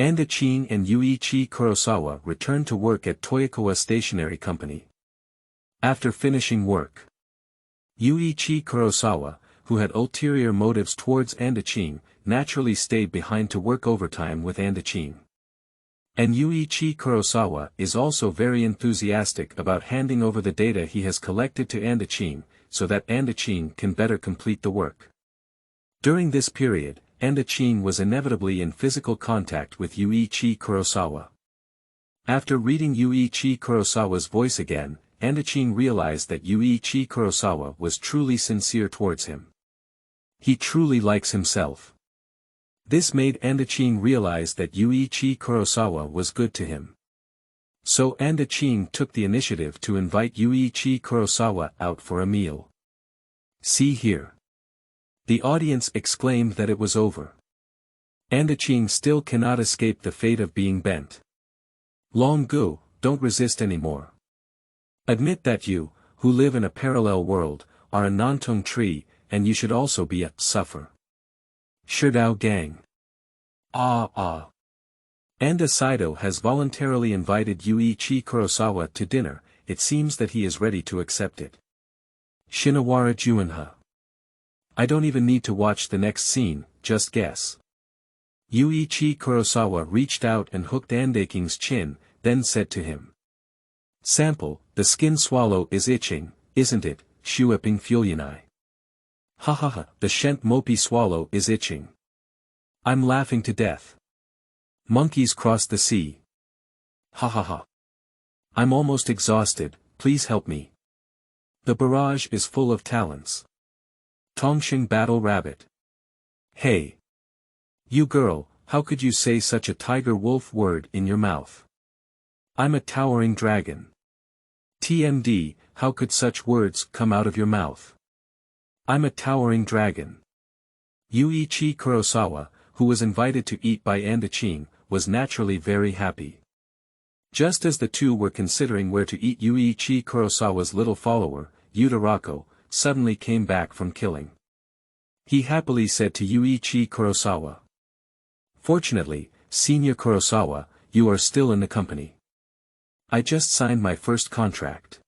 Andachin and Yuichi Kurosawa returned to work at Toyokawa Stationery Company. After finishing work, Yuichi Kurosawa, who had ulterior motives towards Andachin, naturally stayed behind to work overtime with Andachin. And Yuichi Kurosawa is also very enthusiastic about handing over the data he has collected to Andachin, so that Andachin can better complete the work. During this period, Andachin was inevitably in physical contact with Yuichi Kurosawa. After reading Yuichi Kurosawa's voice again, Andachin realized that Yuichi Kurosawa was truly sincere towards him. He truly likes himself. This made Andachin realize that Yuichi Kurosawa was good to him. So Andachin took the initiative to invite Yuichi Kurosawa out for a meal. See here. The audience exclaimed that it was over. Andachin still cannot escape the fate of being bent. Long go, don't resist anymore. Admit that you, who live in a parallel world, are a non-tongue tree, and you should also be a suffer. Shidao gang. Ah. Anda Saido has voluntarily invited Yuichi Kurosawa to dinner. It seems that he is ready to accept it. Shinawara Juinha. I don't even need to watch the next scene, just guess. Yuichi Kurosawa reached out and hooked Andaking's chin, then said to him. Sample, the skin swallow is itching, isn't it, Shueping Fulianai? Ha ha ha, the Shent Mopi swallow is itching. I'm laughing to death. Monkeys cross the sea. Ha ha ha. I'm almost exhausted, please help me. The barrage is full of talents. Tongxing Battle Rabbit. Hey. You girl, how could you say such a tiger-wolf word in your mouth? I'm a towering dragon. TMD, how could such words come out of your mouth? I'm a towering dragon. Yuichi Kurosawa, who was invited to eat by Andachin, was naturally very happy. Just as the two were considering where to eat, Yuichi Kurosawa's little follower, Yutarako, suddenly came back from killing. He happily said to Yuichi Kurosawa. Fortunately, Senior Kurosawa, you are still in the company. I just signed my first contract.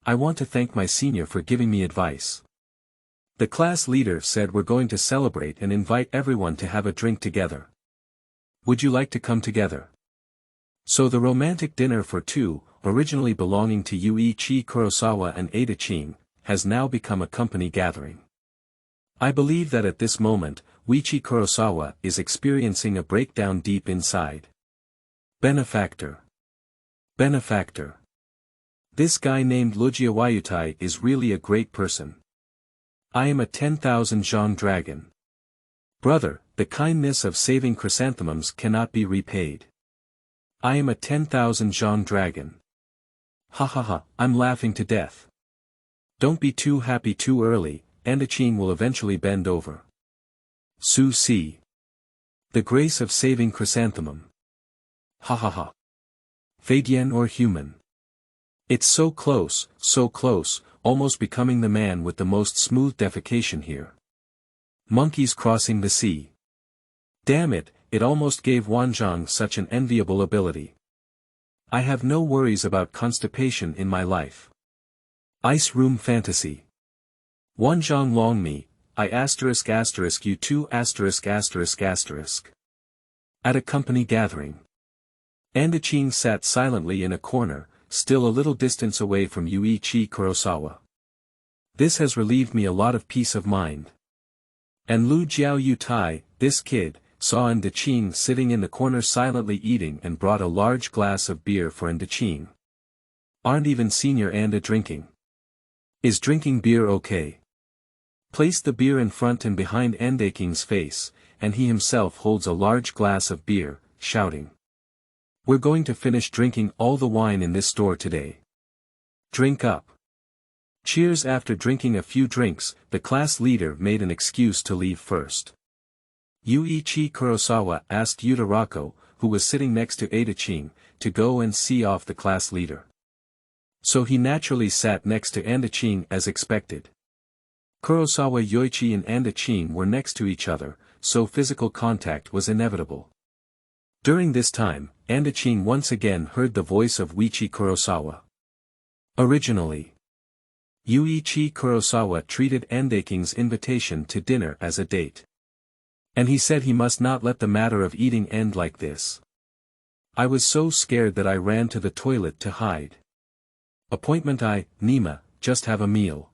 I want to thank my senior for giving me advice. The class leader said we're going to celebrate and invite everyone to have a drink together. Would you like to come together? So the romantic dinner for two, originally belonging to Yuichi Kurosawa and Andachin, has now become a company gathering. I believe that at this moment, Yuichi Kurosawa is experiencing a breakdown deep inside. Benefactor. Benefactor. This guy named Logia Wayutai is really a great person. I am a 10,000 Zhang dragon. Brother, the kindness of saving chrysanthemums cannot be repaid. I am a 10,000 Zhang dragon. Ha ha ha, I'm laughing to death. Don't be too happy too early, Andachin will eventually bend over. Su Si. The grace of saving chrysanthemum. Ha ha ha. Feidian or human. It's so close, almost becoming the man with the most smooth defecation here. Monkeys crossing the sea. Damn it, it almost gave Wanzhang such an enviable ability. I have no worries about constipation in my life. Ice room fantasy. Wanzhang long me, I you too At a company gathering. Andachin sat silently in a corner, still a little distance away from Yuichi Kurosawa. This has relieved me a lot of peace of mind. And Lu Jiao Yutai, this kid, saw Andachin sitting in the corner silently eating and brought a large glass of beer for Andachin. Aren't even Senior Anda drinking? Is drinking beer okay? Place the beer in front and behind Andachin's face, and he himself holds a large glass of beer, shouting. We're going to finish drinking all the wine in this store today. Drink up. Cheers. After drinking a few drinks, the class leader made an excuse to leave first. Yuichi Kurosawa asked Yutarako, who was sitting next to Andachin, to go and see off the class leader. So he naturally sat next to Andachin as expected. Kurosawa Yoichi and Andachin were next to each other, so physical contact was inevitable. During this time, Andachin once again heard the voice of Yuichi Kurosawa. Originally, Yuichi Kurosawa treated Andachin's invitation to dinner as a date. And he said he must not let the matter of eating end like this. I was so scared that I ran to the toilet to hide. Appointment Nima, just have a meal.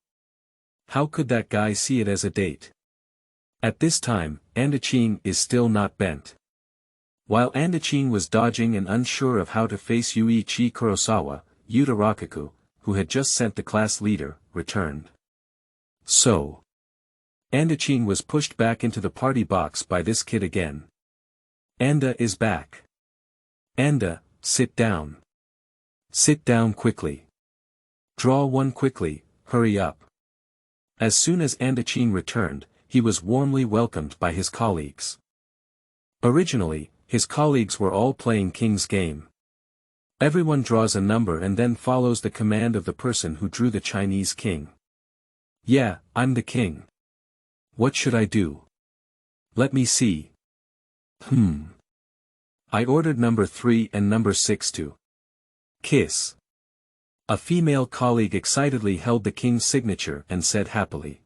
How could that guy see it as a date? At this time, Andachin is still not bent. While Andachin was dodging and unsure of how to face Yuichi Kurosawa, Yutarako, who had just sent the class leader, returned. So. Andachin was pushed back into the party box by this kid again. Anda is back. Anda, sit down. Sit down quickly. Draw one quickly, hurry up. As soon as Andachin returned, he was warmly welcomed by his colleagues. Originally, his colleagues were all playing King's game. Everyone draws a number and then follows the command of the person who drew the Chinese king. Yeah, I'm the king. What should I do? Let me see. I ordered number 3 and number 6 to kiss. A female colleague excitedly held the king's signature and said happily.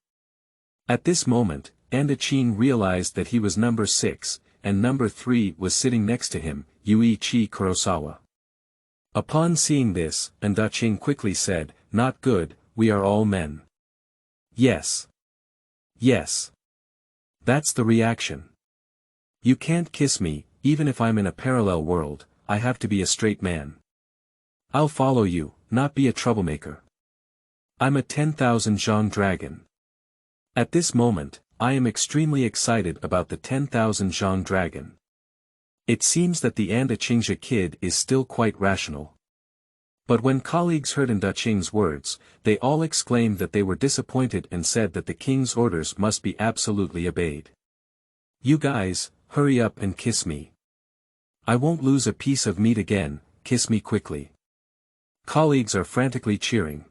At this moment, Andachin realized that he was number 6, and number 3 was sitting next to him, Yuichi Kurosawa. Upon seeing this, Andachin quickly said, not good, we are all men. Yes. Yes. That's the reaction. You can't kiss me, even if I'm in a parallel world, I have to be a straight man. I'll follow you, not be a troublemaker. I'm a 10,000 Zhang dragon. At this moment, I am extremely excited about the 10,000 Zhang dragon. It seems that the Andachinja kid is still quite rational. But when colleagues heard Andachin's words, they all exclaimed that they were disappointed and said that the king's orders must be absolutely obeyed. You guys, hurry up and kiss me. I won't lose a piece of meat again, kiss me quickly. Colleagues are frantically cheering.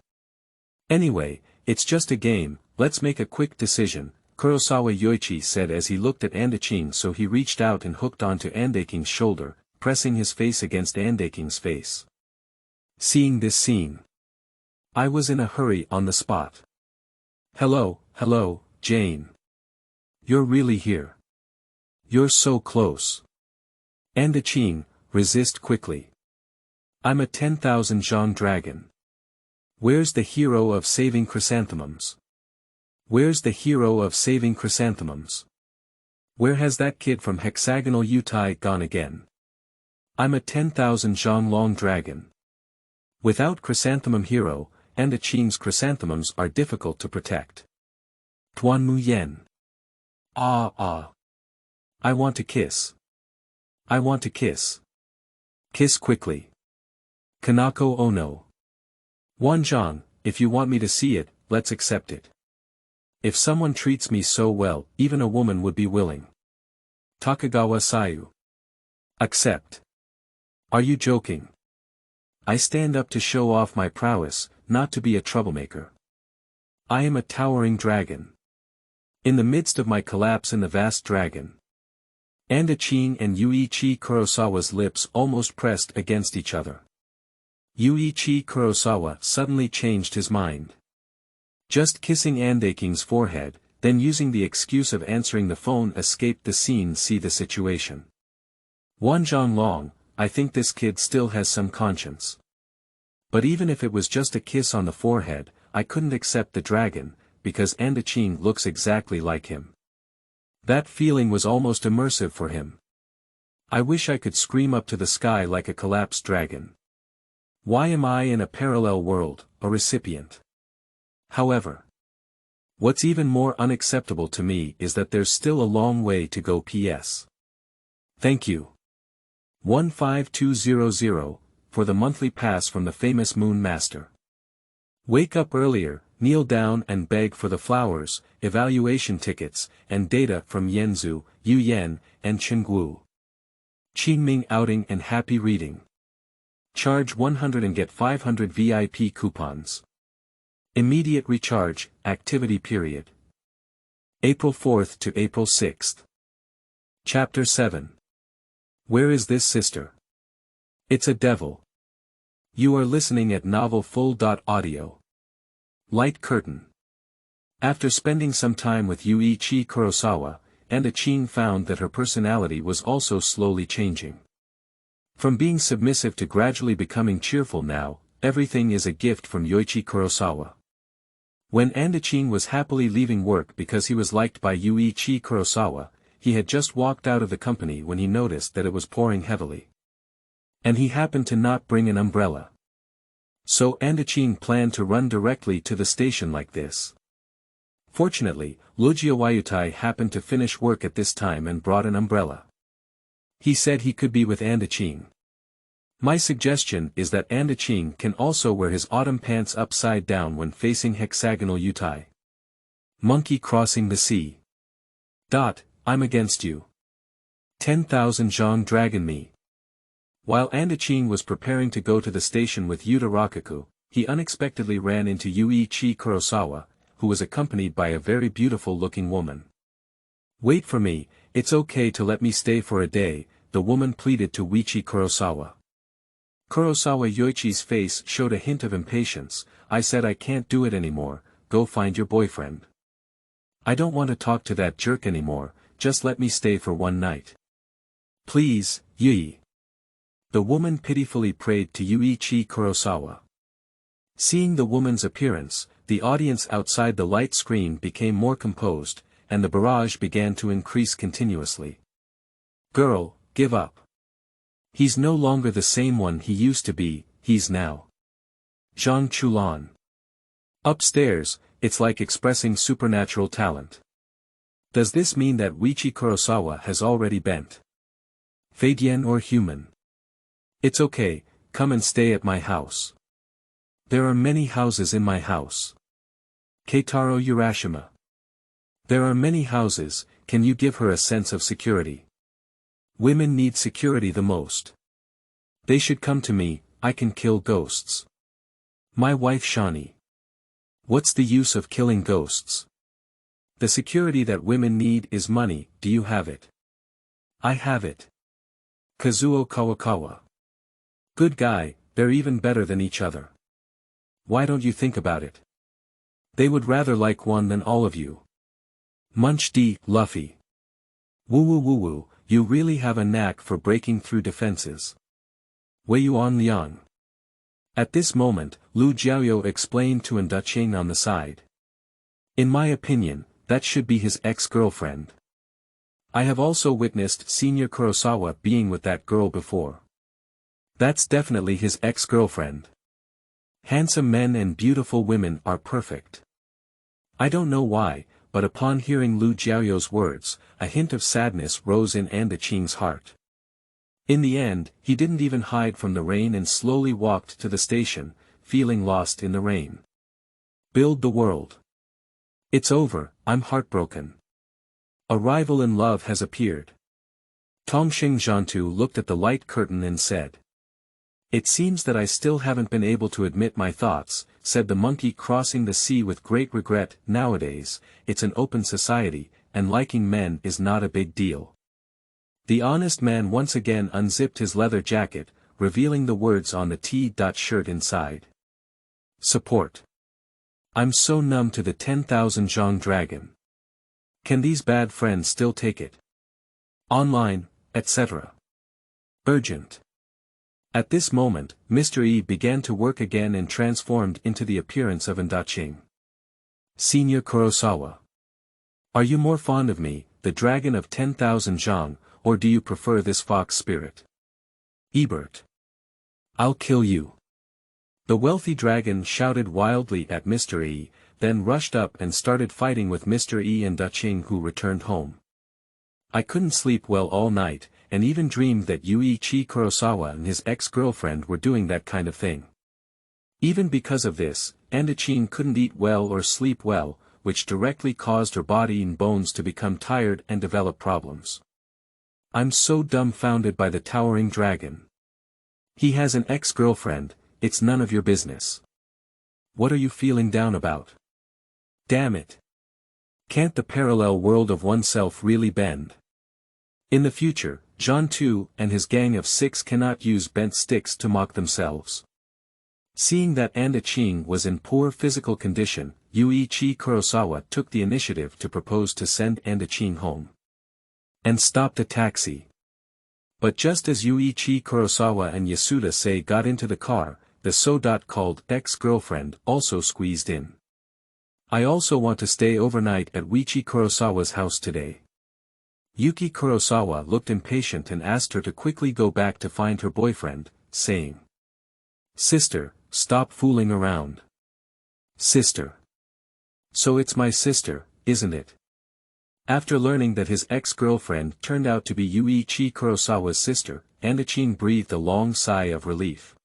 Anyway, it's just a game, let's make a quick decision, Kurosawa Yoichi said as he looked at Andachin, so he reached out and hooked onto Andachin's shoulder, pressing his face against Andachin's face. Seeing this scene, I was in a hurry on the spot. Hello, Jane. You're really here. You're so close. Andachin, resist quickly. I'm a 10,000 Zhang dragon. Where's the hero of saving chrysanthemums? Where's the hero of saving chrysanthemums? Where has that kid from hexagonal Yutai gone again? I'm a 10,000 Zhang long dragon. Without chrysanthemum hero, Andachin's chrysanthemums are difficult to protect. Tuan Mu Yen. I want to kiss. I want to kiss. Kiss quickly. Kanako Ono. Wanzhang, if you want me to see it, let's accept it. If someone treats me so well, even a woman would be willing. Takagawa Sayu. Accept. Are you joking? I stand up to show off my prowess, not to be a troublemaker. I am a towering dragon. In the midst of my collapse in the vast dragon. Andachin and Yuichi Kurosawa's lips almost pressed against each other. Yuichi Kurosawa suddenly changed his mind. Just kissing Andachin's forehead, then using the excuse of answering the phone escaped the scene. See the situation. Wanzhang Long, I think this kid still has some conscience. But even if it was just a kiss on the forehead, I couldn't accept the dragon, because Andachin looks exactly like him. That feeling was almost immersive for him. I wish I could scream up to the sky like a collapsed dragon. Why am I in a parallel world, a recipient? However, what's even more unacceptable to me is that there's still a long way to go. P.S. Thank you. 15200, for the monthly pass from the famous Moon Master. Wake up earlier, kneel down and beg for the flowers, evaluation tickets, and data from Yanzu, Yuyan, and Chenggu. Qingming outing and happy reading. Charge 100 and get 500 VIP coupons. Immediate recharge, activity period. April 4th to April 6th. Chapter 7. Where is this sister? It's a devil. You are listening at novelfull.audio. Light curtain. After spending some time with Yuichi Kurosawa, Andachin found that her personality was also slowly changing. From being submissive to gradually becoming cheerful now, everything is a gift from Yuichi Kurosawa. When Andachin was happily leaving work because he was liked by Yuichi Kurosawa, he had just walked out of the company when he noticed that it was pouring heavily. And he happened to not bring an umbrella. So Andachin planned to run directly to the station like this. Fortunately, Lujiawayutai happened to finish work at this time and brought an umbrella. He said he could be with Andachin. My suggestion is that Andachin can also wear his autumn pants upside down when facing hexagonal Yutai. Monkey crossing the sea. I'm against you. 10,000 Zhang dragon me. While Andachin was preparing to go to the station with Yuta Rakaku, he unexpectedly ran into Yuichi Kurosawa, who was accompanied by a very beautiful-looking woman. Wait for me, it's okay to let me stay for a day, the woman pleaded to Yuichi Kurosawa. Kurosawa Yoichi's face showed a hint of impatience. I said I can't do it anymore, go find your boyfriend. I don't want to talk to that jerk anymore, just let me stay for one night. Please, Yui. The woman pitifully prayed to Yuichi Kurosawa. Seeing the woman's appearance, the audience outside the light screen became more composed, and the barrage began to increase continuously. Girl, give up. He's no longer the same one he used to be, he's now Zhang Chulan. Upstairs, it's like expressing supernatural talent. Does this mean that Yuichi Kurosawa has already bent Feidian or human? It's okay, come and stay at my house. There are many houses in my house. Keitaro Urashima. There are many houses, can you give her a sense of security? Women need security the most. They should come to me, I can kill ghosts. My wife Shani. What's the use of killing ghosts? The security that women need is money, do you have it? I have it. Kazuo Kawakawa. Good guy, they're even better than each other. Why don't you think about it? They would rather like one than all of you. Munch D. Luffy. Woo woo woo woo, you really have a knack for breaking through defenses. Weiyuan Liang. At this moment, Lu Jiaoyo explained to Andachin on the side. In my opinion, that should be his ex-girlfriend. I have also witnessed Senior Kurosawa being with that girl before. That's definitely his ex-girlfriend. Handsome men and beautiful women are perfect. I don't know why, but upon hearing Lu Jiaoyo's words, a hint of sadness rose in Andachin's heart. In the end, he didn't even hide from the rain and slowly walked to the station, feeling lost in the rain. Build the world. It's over, I'm heartbroken. A rival in love has appeared. Tongxing Zhantu looked at the light curtain and said. It seems that I still haven't been able to admit my thoughts, said the monkey crossing the sea with great regret. Nowadays, it's an open society, and liking men is not a big deal. The honest man once again unzipped his leather jacket, revealing the words on the T-shirt inside. Support. I'm so numb to the 10,000 Zhang dragon. Can these bad friends still take it? Online, etc. Urgent. At this moment, Mr. E began to work again and transformed into the appearance of Ndaching. Senior Kurosawa. Are you more fond of me, the dragon of 10,000 Zhang, or do you prefer this fox spirit? Ebert. I'll kill you. The wealthy dragon shouted wildly at Mr. E, then rushed up and started fighting with Mr. E and Daching, who returned home. I couldn't sleep well all night, and even dreamed that Yuichi Kurosawa and his ex-girlfriend were doing that kind of thing. Even because of this, Andachin couldn't eat well or sleep well, which directly caused her body and bones to become tired and develop problems. I'm so dumbfounded by the towering dragon. He has an ex-girlfriend, it's none of your business. What are you feeling down about? Damn it. Can't the parallel world of oneself really bend? In the future, Zhan Tu and his gang of 6 cannot use bent sticks to mock themselves. Seeing that Andaching was in poor physical condition, Yuichi Kurosawa took the initiative to propose to send Andaching home. And stopped a taxi. But just as Yuichi Kurosawa and Yasuda Sei got into the car, the so-called ex-girlfriend also squeezed in. I also want to stay overnight at Yuichi Kurosawa's house today. Yuki Kurosawa looked impatient and asked her to quickly go back to find her boyfriend, saying, Sister, stop fooling around. Sister. So it's my sister, isn't it? After learning that his ex-girlfriend turned out to be Yuichi Kurosawa's sister, Andachin breathed a long sigh of relief.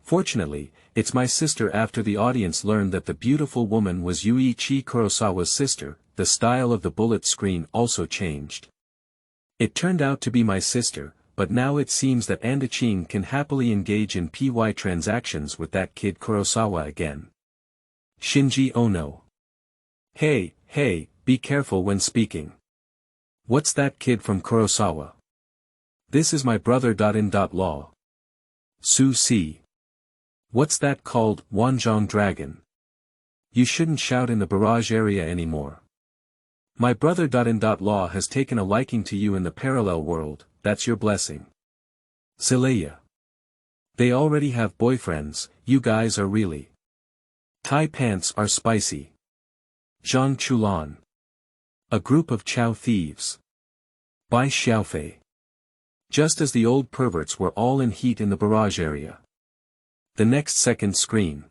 Fortunately, it's my sister. After the audience learned that the beautiful woman was Yuichi Kurosawa's sister, the style of the bullet screen also changed. It turned out to be my sister, but now it seems that Andachin can happily engage in PY transactions with that kid Kurosawa again. Shinji Ono. Hey, be careful when speaking. What's that kid from Kurosawa? This is my brother. Law. Su Si. What's that called? Wanzhang dragon. You shouldn't shout in the barrage area anymore. My brother. Law has taken a liking to you in the parallel world, that's your blessing. Zelaya. They already have boyfriends, you guys are really. Thai pants are spicy. Zhang Chulan. A group of Chow thieves. Bai Xiaofei. Just as the old perverts were all in heat in the barrage area. The next second screen.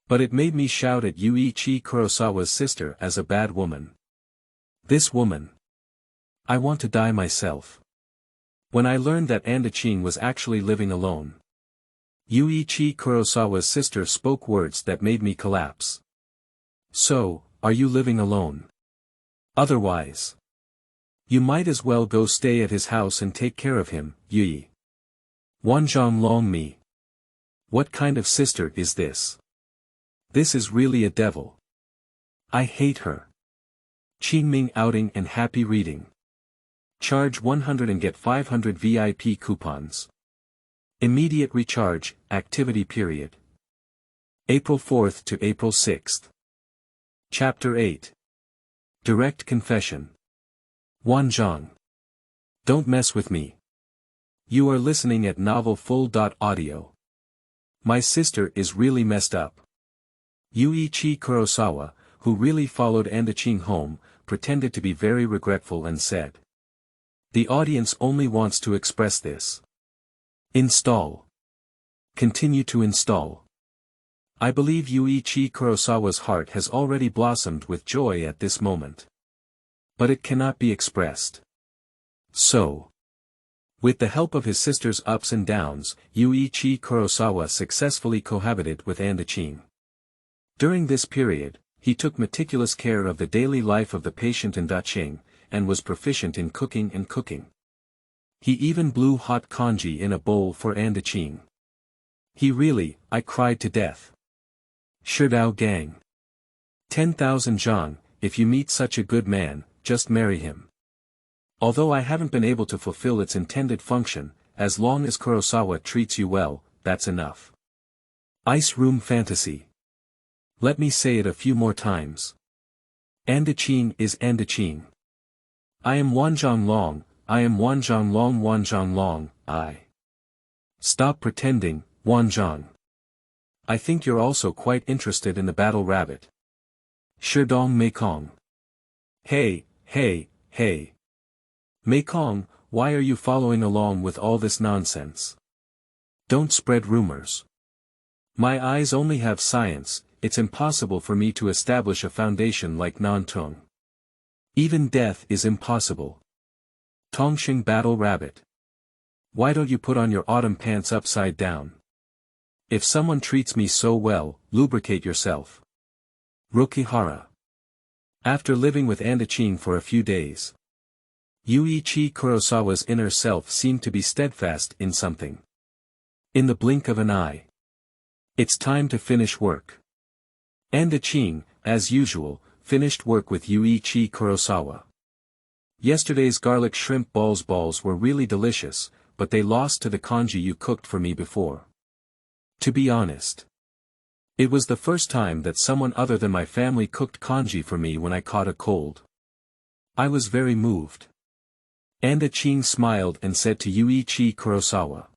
But it made me shout at Yuichi Kurosawa's sister as a bad woman. This woman. I want to die myself. When I learned that Andachin was actually living alone. Yuichi Kurosawa's sister spoke words that made me collapse. So, are you living alone? Otherwise. You might as well go stay at his house and take care of him, Yi. Wanzhang Long Mi. What kind of sister is this? This is really a devil. I hate her. Qingming outing and happy reading. Charge 100 and get 500 VIP coupons. Immediate recharge, activity period. April 4th to April 6th. Chapter 8. Direct Confession. Wanzhang. Don't mess with me. You are listening at Novel Full.audio. My sister is really messed up. Yuichi Kurosawa, who really followed Andachin home, pretended to be very regretful and said. The audience only wants to express this. Install. Continue to install. I believe Yuichi Kurosawa's heart has already blossomed with joy at this moment. But it cannot be expressed. So. With the help of his sister's ups and downs, Yuichi Kurosawa successfully cohabited with Andachin. During this period, he took meticulous care of the daily life of the patient in Dacheng, and was proficient in cooking and cooking. He even blew hot congee in a bowl for Andaching. I cried to death. Shidao Gang. 10,000 Zhang, if you meet such a good man, just marry him. Although I haven't been able to fulfill its intended function, as long as Kurosawa treats you well, that's enough. Ice Room Fantasy. Let me say it a few more times. Andaching is Andaching. I am Wanzhang Long, I am Wanzhang Long, Wanzhang Long, I. Stop pretending, Wanzhang. I think you're also quite interested in the battle rabbit. Shidong Meikong. Hey, hey, hey. Meikong, why are you following along with all this nonsense? Don't spread rumors. My eyes only have science, it's impossible for me to establish a foundation like Nantung. Even death is impossible. Tongxing Battle Rabbit. Why don't you put on your autumn pants upside down? If someone treats me so well, lubricate yourself. Rukihara. After living with Andaching for a few days, Yuichi Kurosawa's inner self seemed to be steadfast in something. In the blink of an eye. It's time to finish work. Andaching, as usual, finished work with Yuichi Kurosawa. Yesterday's garlic shrimp balls were really delicious, but they lost to the congee you cooked for me before. To be honest, it was the first time that someone other than my family cooked congee for me when I caught a cold. I was very moved. Andaching smiled and said to Yuichi Kurosawa.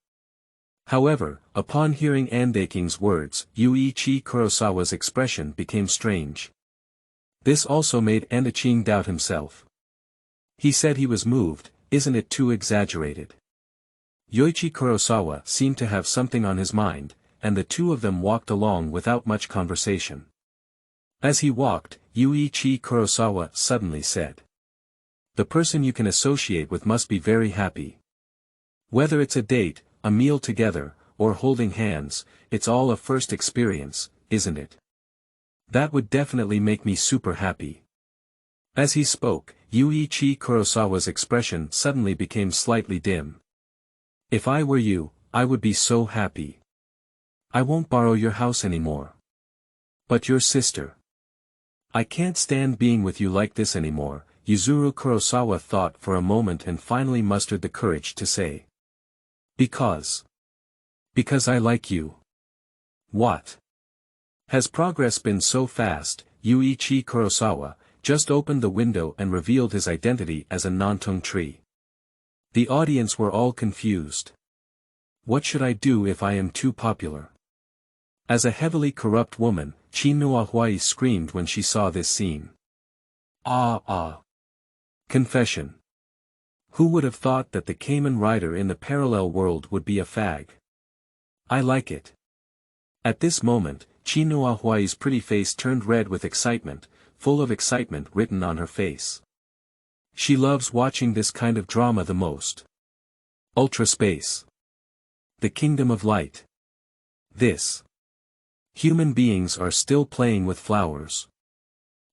However, upon hearing Andaching's words, Yuichi Kurosawa's expression became strange. This also made Andaching doubt himself. He said he was moved, isn't it too exaggerated? Yuichi Kurosawa seemed to have something on his mind, and the two of them walked along without much conversation. As he walked, Yuichi Kurosawa suddenly said. The person you can associate with must be very happy. Whether it's a date, a meal together, or holding hands, it's all a first experience, isn't it? That would definitely make me super happy. As he spoke, Yuichi Kurosawa's expression suddenly became slightly dim. If I were you, I would be so happy. I won't borrow your house anymore. But your sister. I can't stand being with you like this anymore, Yuzuru Kurosawa thought for a moment and finally mustered the courage to say. Because I like you. What? Has progress been so fast? Yuichi Kurosawa just opened the window and revealed his identity as a Nantung tree. The audience were all confused. What should I do if I am too popular? As a heavily corrupt woman, Chinuahuai screamed when she saw this scene. Ah. Confession. Who would have thought that the Kamen Rider in the parallel world would be a fag? I like it. At this moment, Chinuahuai's pretty face turned red with excitement, full of excitement written on her face. She loves watching this kind of drama the most. Ultra Space. The Kingdom of Light. This. Human beings are still playing with flowers.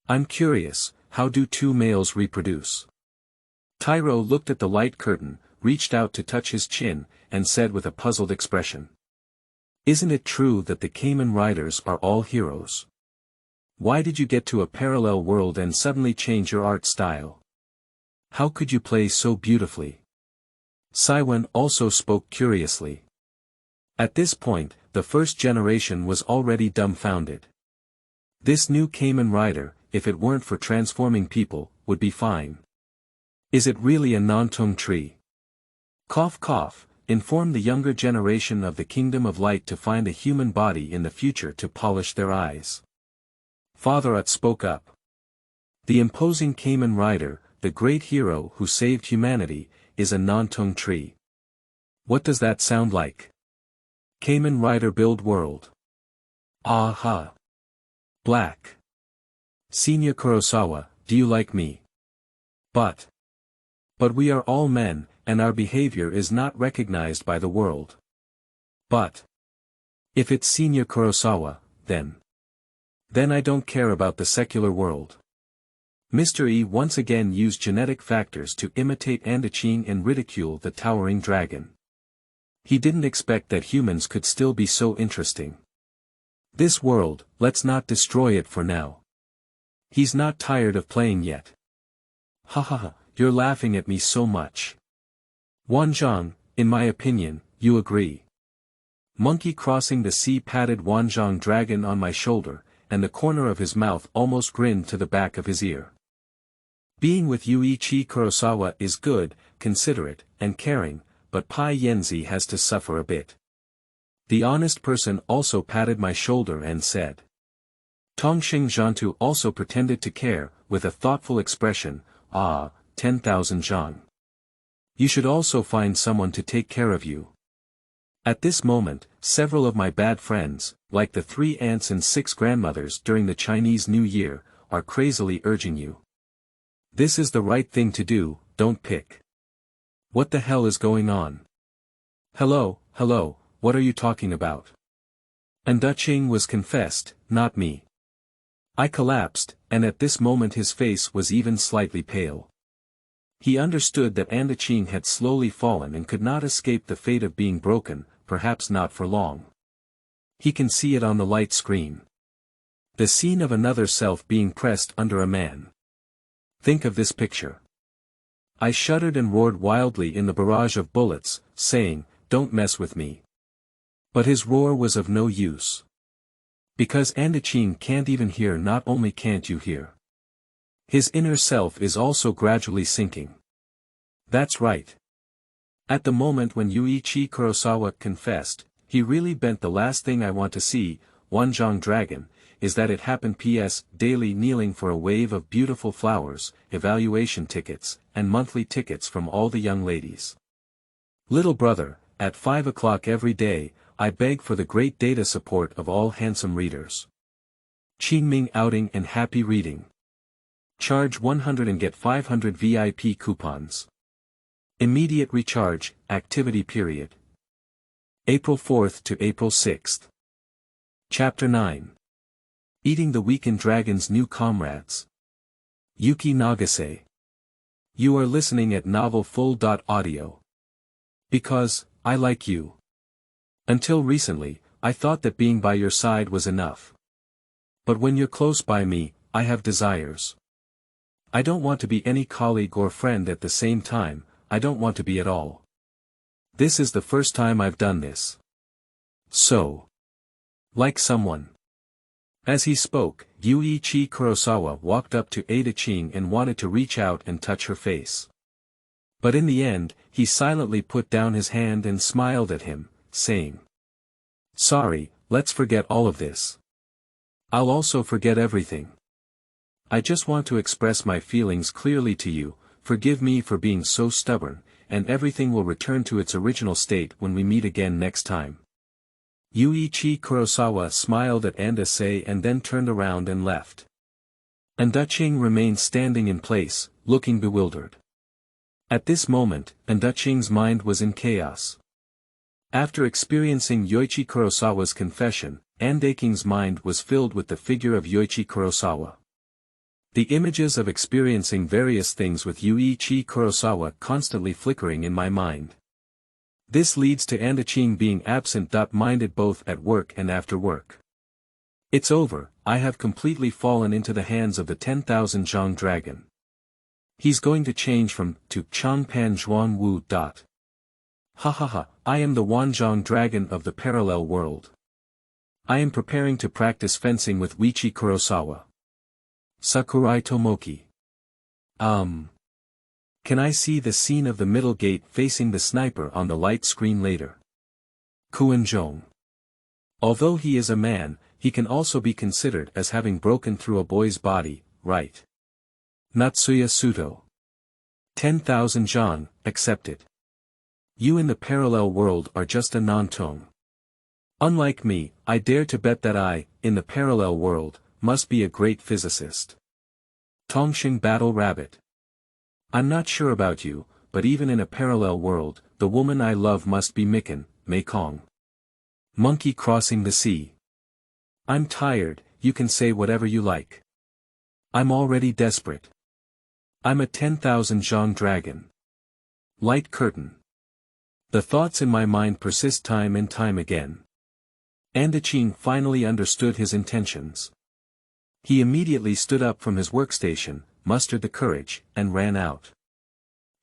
I'm curious, how do two males reproduce? Tyro looked at the light curtain, reached out to touch his chin, and said with a puzzled expression. Isn't it true that the Kamen Riders are all heroes? Why did you get to a parallel world and suddenly change your art style? How could you play so beautifully? Saiwan also spoke curiously. At this point, the first generation was already dumbfounded. This new Kamen Rider, if it weren't for transforming people, would be fine. Is it really a Nantung tree? Cough cough, inform the younger generation of the Kingdom of Light to find a human body in the future to polish their eyes. Father Ut spoke up. The imposing Kamen Rider, the great hero who saved humanity, is a Nantung tree. What does that sound like? Kamen Rider build world. Aha. Black. Senior Kurosawa, do you like me? But we are all men, and our behavior is not recognized by the world. But if it's Senior Kurosawa, then Then I don't care about the secular world. Mr. E once again used genetic factors to imitate Andaching and ridicule the towering dragon. He didn't expect that humans could still be so interesting. This world, let's not destroy it for now. He's not tired of playing yet. Ha ha ha, you're laughing at me so much. Wanzhang, in my opinion, you agree. Monkey crossing the sea patted Wanzhang dragon on my shoulder, and the corner of his mouth almost grinned to the back of his ear. Being with Yuichi Kurosawa is good, considerate, and caring, but Pai Yenzi has to suffer a bit. The honest person also patted my shoulder and said. Tongxing Zhantu also pretended to care, with a thoughtful expression, 10,000 Zhang. You should also find someone to take care of you. At this moment, several of my bad friends, like the 3 aunts and 6 grandmothers during the Chinese New Year, are crazily urging you. This is the right thing to do, don't pick. What the hell is going on? Hello, what are you talking about? Andaching was confessed, not me. I collapsed, and at this moment his face was even slightly pale. He understood that Andaching had slowly fallen and could not escape the fate of being broken, perhaps not for long. He can see it on the light screen. The scene of another self being pressed under a man. Think of this picture. I shuddered and roared wildly in the barrage of bullets, saying, don't mess with me. But his roar was of no use. Because Andaching can't even hear. Not only can't you hear. His inner self is also gradually sinking. That's right. At the moment when Yuichi Kurosawa confessed, he really bent the last thing I want to see, Wanzhang dragon, is that it happened. P.S. Daily kneeling for a wave of beautiful flowers, evaluation tickets, and monthly tickets from all the young ladies. Little brother, at 5 o'clock every day, I beg for the great data support of all handsome readers. Qingming outing and happy reading. Charge 100 and get 500 VIP coupons. Immediate recharge, activity period. April 4th to April 6th. Chapter 9. Eating the Weakened Dragon's New Comrades. Yuki Nagase. You are listening at novelfull.audio. Because, I like you. Until recently, I thought that being by your side was enough. But when you're close by me, I have desires. I don't want to be any colleague or friend at the same time, I don't want to be at all. This is the first time I've done this. So. Like someone. As he spoke, Yuichi Kurosawa walked up to Andaching and wanted to reach out and touch her face. But in the end, he silently put down his hand and smiled at him, saying. Sorry, let's forget all of this. I'll also forget everything. I just want to express my feelings clearly to you, forgive me for being so stubborn, and everything will return to its original state when we meet again next time. Yuichi Kurosawa smiled at Andase and then turned around and left. Andaching remained standing in place, looking bewildered. At this moment, Andaching's mind was in chaos. After experiencing Yoichi Kurosawa's confession, Andaching's mind was filled with the figure of Yoichi Kurosawa. The images of experiencing various things with Yuichi Kurosawa constantly flickering in my mind. This leads to Andaching being absent-minded both at work and after work. It's over, I have completely fallen into the hands of the 10,000 Zhang dragon. He's going to change from to Changpan Zhuan Wu. Ha ha ha, I am the Wanzhang dragon of the parallel world. I am preparing to practice fencing with Yuichi Kurosawa. Sakurai Tomoki. Can I see the scene of the middle gate facing the sniper on the light screen later? Kuenzhong. Although he is a man, he can also be considered as having broken through a boy's body, right? Natsuya Suto. 10,000 Zhang, accepted. You in the parallel world are just a non-tone. Unlike me, I dare to bet that I, in the parallel world, must be a great physicist. Tongxing Battle Rabbit. I'm not sure about you, but even in a parallel world, the woman I love must be Mekong. Monkey crossing the sea. I'm tired, you can say whatever you like. I'm already desperate. I'm a 10,000 Zhang dragon. Light curtain. The thoughts in my mind persist time and time again. Andaching finally understood his intentions. He immediately stood up from his workstation, mustered the courage, and ran out.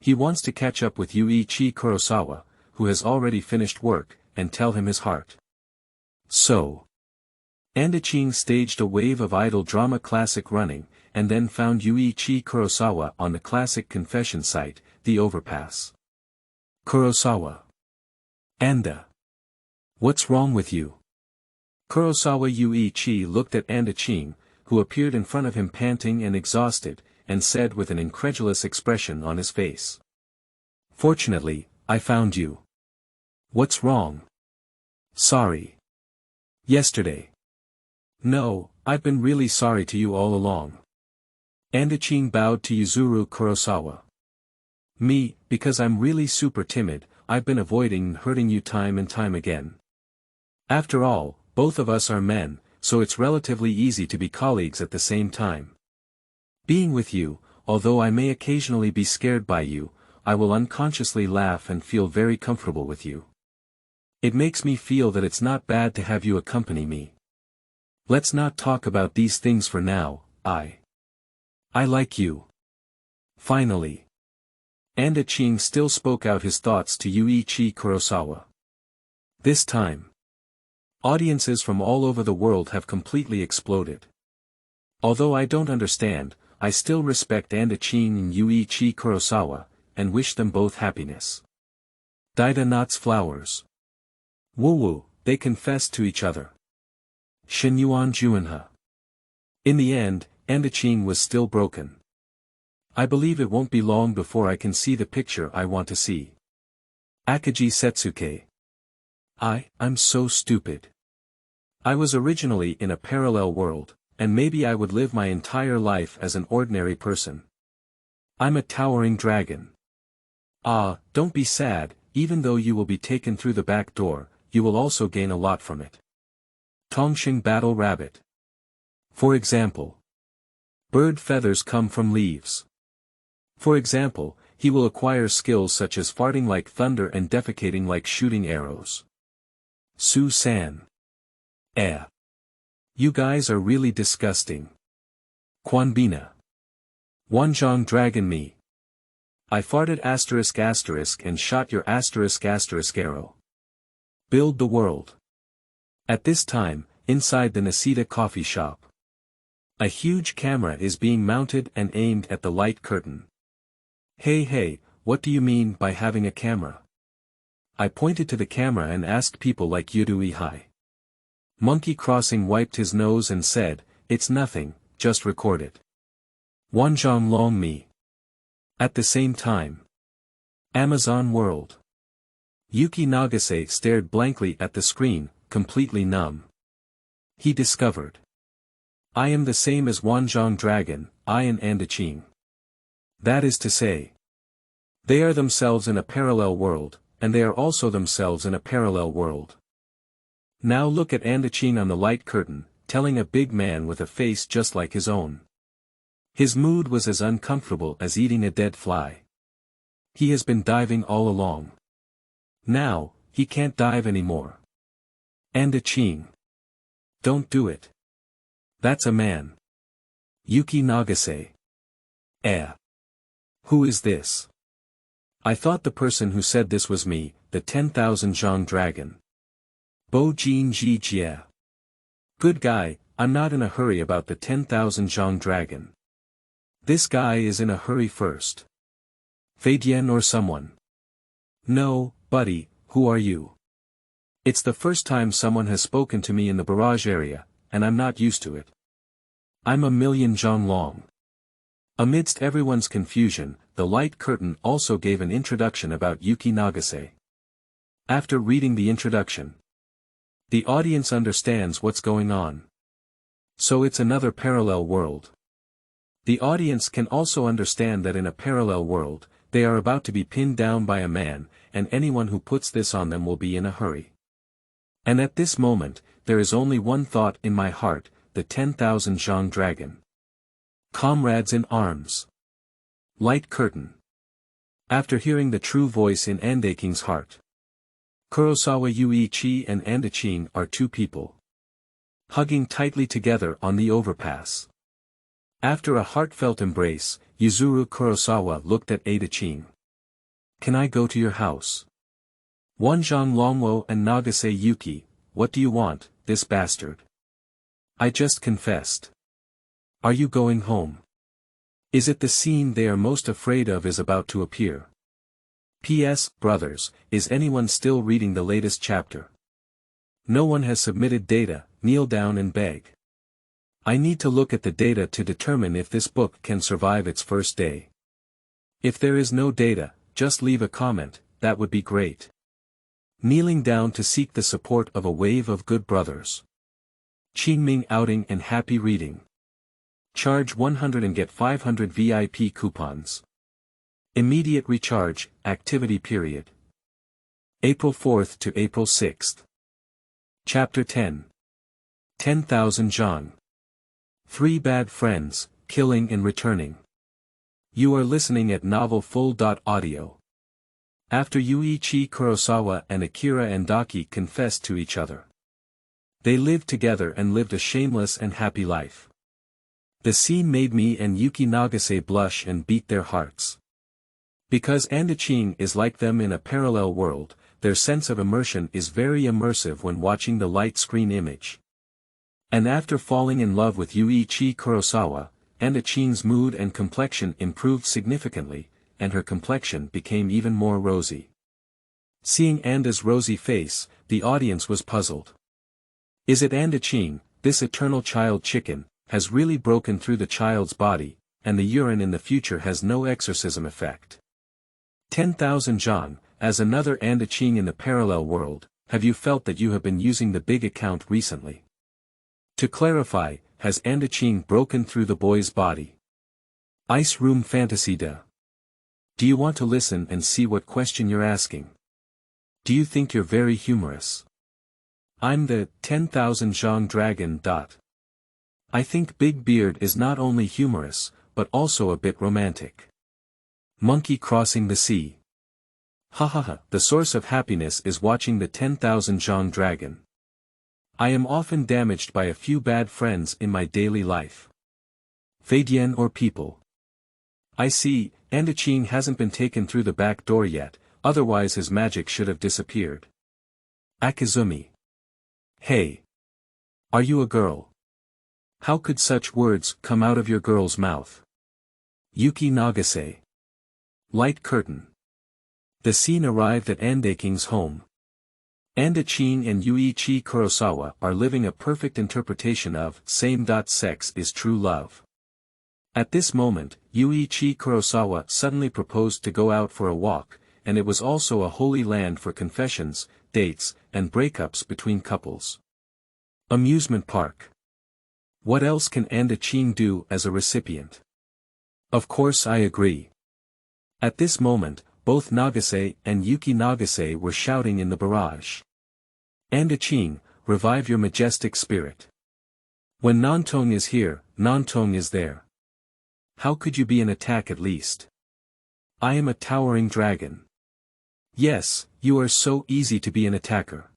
He wants to catch up with Yuichi Kurosawa, who has already finished work, and tell him his heart. So. Andaching staged a wave of idle drama classic running, and then found Yuichi Kurosawa on the classic confession site, the overpass. Kurosawa. Anda. What's wrong with you? Kurosawa Yuichi looked at Andaching, who appeared in front of him panting and exhausted, and said with an incredulous expression on his face. Fortunately, I found you. What's wrong? Sorry. Yesterday. No, I've been really sorry to you all along. Andaching bowed to Yuzuru Kurosawa. Me, because I'm really super timid, I've been avoiding hurting you time and time again. After all, both of us are men, so it's relatively easy to be colleagues at the same time. Being with you, although I may occasionally be scared by you, I will unconsciously laugh and feel very comfortable with you. It makes me feel that it's not bad to have you accompany me. Let's not talk about these things for now. I like you. Finally. Andaching still spoke out his thoughts to Yuichi Kurosawa. This time. Audiences from all over the world have completely exploded. Although I don't understand, I still respect Andaching and Yuichi Kurosawa, and wish them both happiness. Daida knots flowers. Woo-woo, they confessed to each other. Shinyuan Juanha. In the end, Andaching was still broken. I believe it won't be long before I can see the picture I want to see. Akaji Setsuke. I'm so stupid. I was originally in a parallel world, and maybe I would live my entire life as an ordinary person. I'm a towering dragon. Don't be sad, even though you will be taken through the back door, you will also gain a lot from it. Tongxing Battle Rabbit. For example. Bird feathers come from leaves. For example, he will acquire skills such as farting like thunder and defecating like shooting arrows. Su-san. You guys are really disgusting. Kwanbina. Wanzhang Dragon Me. I farted *** and shot your *** arrow. Build the world. At this time, inside the Nisita coffee shop. A huge camera is being mounted and aimed at the light curtain. Hey, what do you mean by having a camera? I pointed to the camera and asked people like Yudui Hai. Monkey Crossing wiped his nose and said, it's nothing, just record it. Wanzhang Long Me. At the same time. Amazon World. Yuki Nagase stared blankly at the screen, completely numb. He discovered. I am the same as Wanzhang Dragon, I and Andaching. That is to say. They are themselves in a parallel world, and they are also themselves in a parallel world. Now look at Andaching on the light curtain, telling a big man with a face just like his own. His mood was as uncomfortable as eating a dead fly. He has been diving all along. Now, he can't dive anymore. Andaching. Don't do it. That's a man. Yuki Nagase. Who is this? I thought the person who said this was me, the 10,000 Zhang dragon. Bo Jin Ji Jie. Good guy, I'm not in a hurry about the 10,000 Zhang dragon. This guy is in a hurry first. Fei Dian or someone. No, buddy, who are you? It's the first time someone has spoken to me in the barrage area, and I'm not used to it. I'm a million Zhang long. Amidst everyone's confusion, the light curtain also gave an introduction about Yuki Nagase. After reading the introduction, the audience understands what's going on. So it's another parallel world. The audience can also understand that in a parallel world, they are about to be pinned down by a man, and anyone who puts this on them will be in a hurry. And at this moment, there is only one thought in my heart, the 10,000 Zhang dragon. Comrades in arms. Light curtain. After hearing the true voice in Andaking's heart. Kurosawa Yuichi and Andachin are two people. Hugging tightly together on the overpass. After a heartfelt embrace, Yuzuru Kurosawa looked at Adachin. Can I go to your house? Wanzhang Longwo and Nagase Yuki, what do you want, this bastard? I just confessed. Are you going home? Is it the scene they are most afraid of is about to appear? P.S. Brothers, is anyone still reading the latest chapter? No one has submitted data, kneel down and beg. I need to look at the data to determine if this book can survive its first day. If there is no data, just leave a comment, that would be great. Kneeling down to seek the support of a wave of good brothers. Qingming outing and happy reading. Charge 100 and get 500 VIP coupons. Immediate recharge, activity period. April 4th to April 6th. Chapter 10. 10,000 Zhang. 3 bad friends, killing and returning. You are listening at Novel Full.audio. After Yuichi Kurosawa and Akira Andaki confessed to each other. They lived together and lived a shameless and happy life. The scene made me and Yuki Nagase blush and beat their hearts. Because Andachin is like them in a parallel world, their sense of immersion is very immersive when watching the light screen image. And after falling in love with Yuichi Kurosawa, Andachin's mood and complexion improved significantly, and her complexion became even more rosy. Seeing Anda's rosy face, the audience was puzzled. Is it Andachin, this eternal child chicken, has really broken through the child's body, and the urine in the future has no exorcism effect? 10,000 Zhang, as another Andachin in the parallel world, have you felt that you have been using the big account recently? To clarify, has Andachin broken through the boy's body? Ice Room Fantasy.The. Do you want to listen and see what question you're asking? Do you think you're very humorous? I'm the 10,000 Zhang dragon. I think Big Beard is not only humorous, but also a bit romantic. Monkey crossing the sea. Hahaha, the source of happiness is watching the 10,000 Zhang dragon. I am often damaged by a few bad friends in my daily life. Feidian or people. I see, Andachin hasn't been taken through the back door yet, otherwise his magic should have disappeared. Akizumi. Hey. Are you a girl? How could such words come out of your girl's mouth? Yuki Nagase. Light curtain. The scene arrived at Andaking's home. Andachin and Yuichi Kurosawa are living a perfect interpretation of same.sex is true love. At this moment, Yuichi Kurosawa suddenly proposed to go out for a walk, and it was also a holy land for confessions, dates, and breakups between couples. Amusement park. What else can Andachin do as a recipient? Of course I agree. At this moment, both Nagase and Yuki Nagase were shouting in the barrage. Andachin, revive your majestic spirit. When Nantong is here, Nantong is there. How could you be an attack at least? I am a towering dragon. Yes, you are so easy to be an attacker.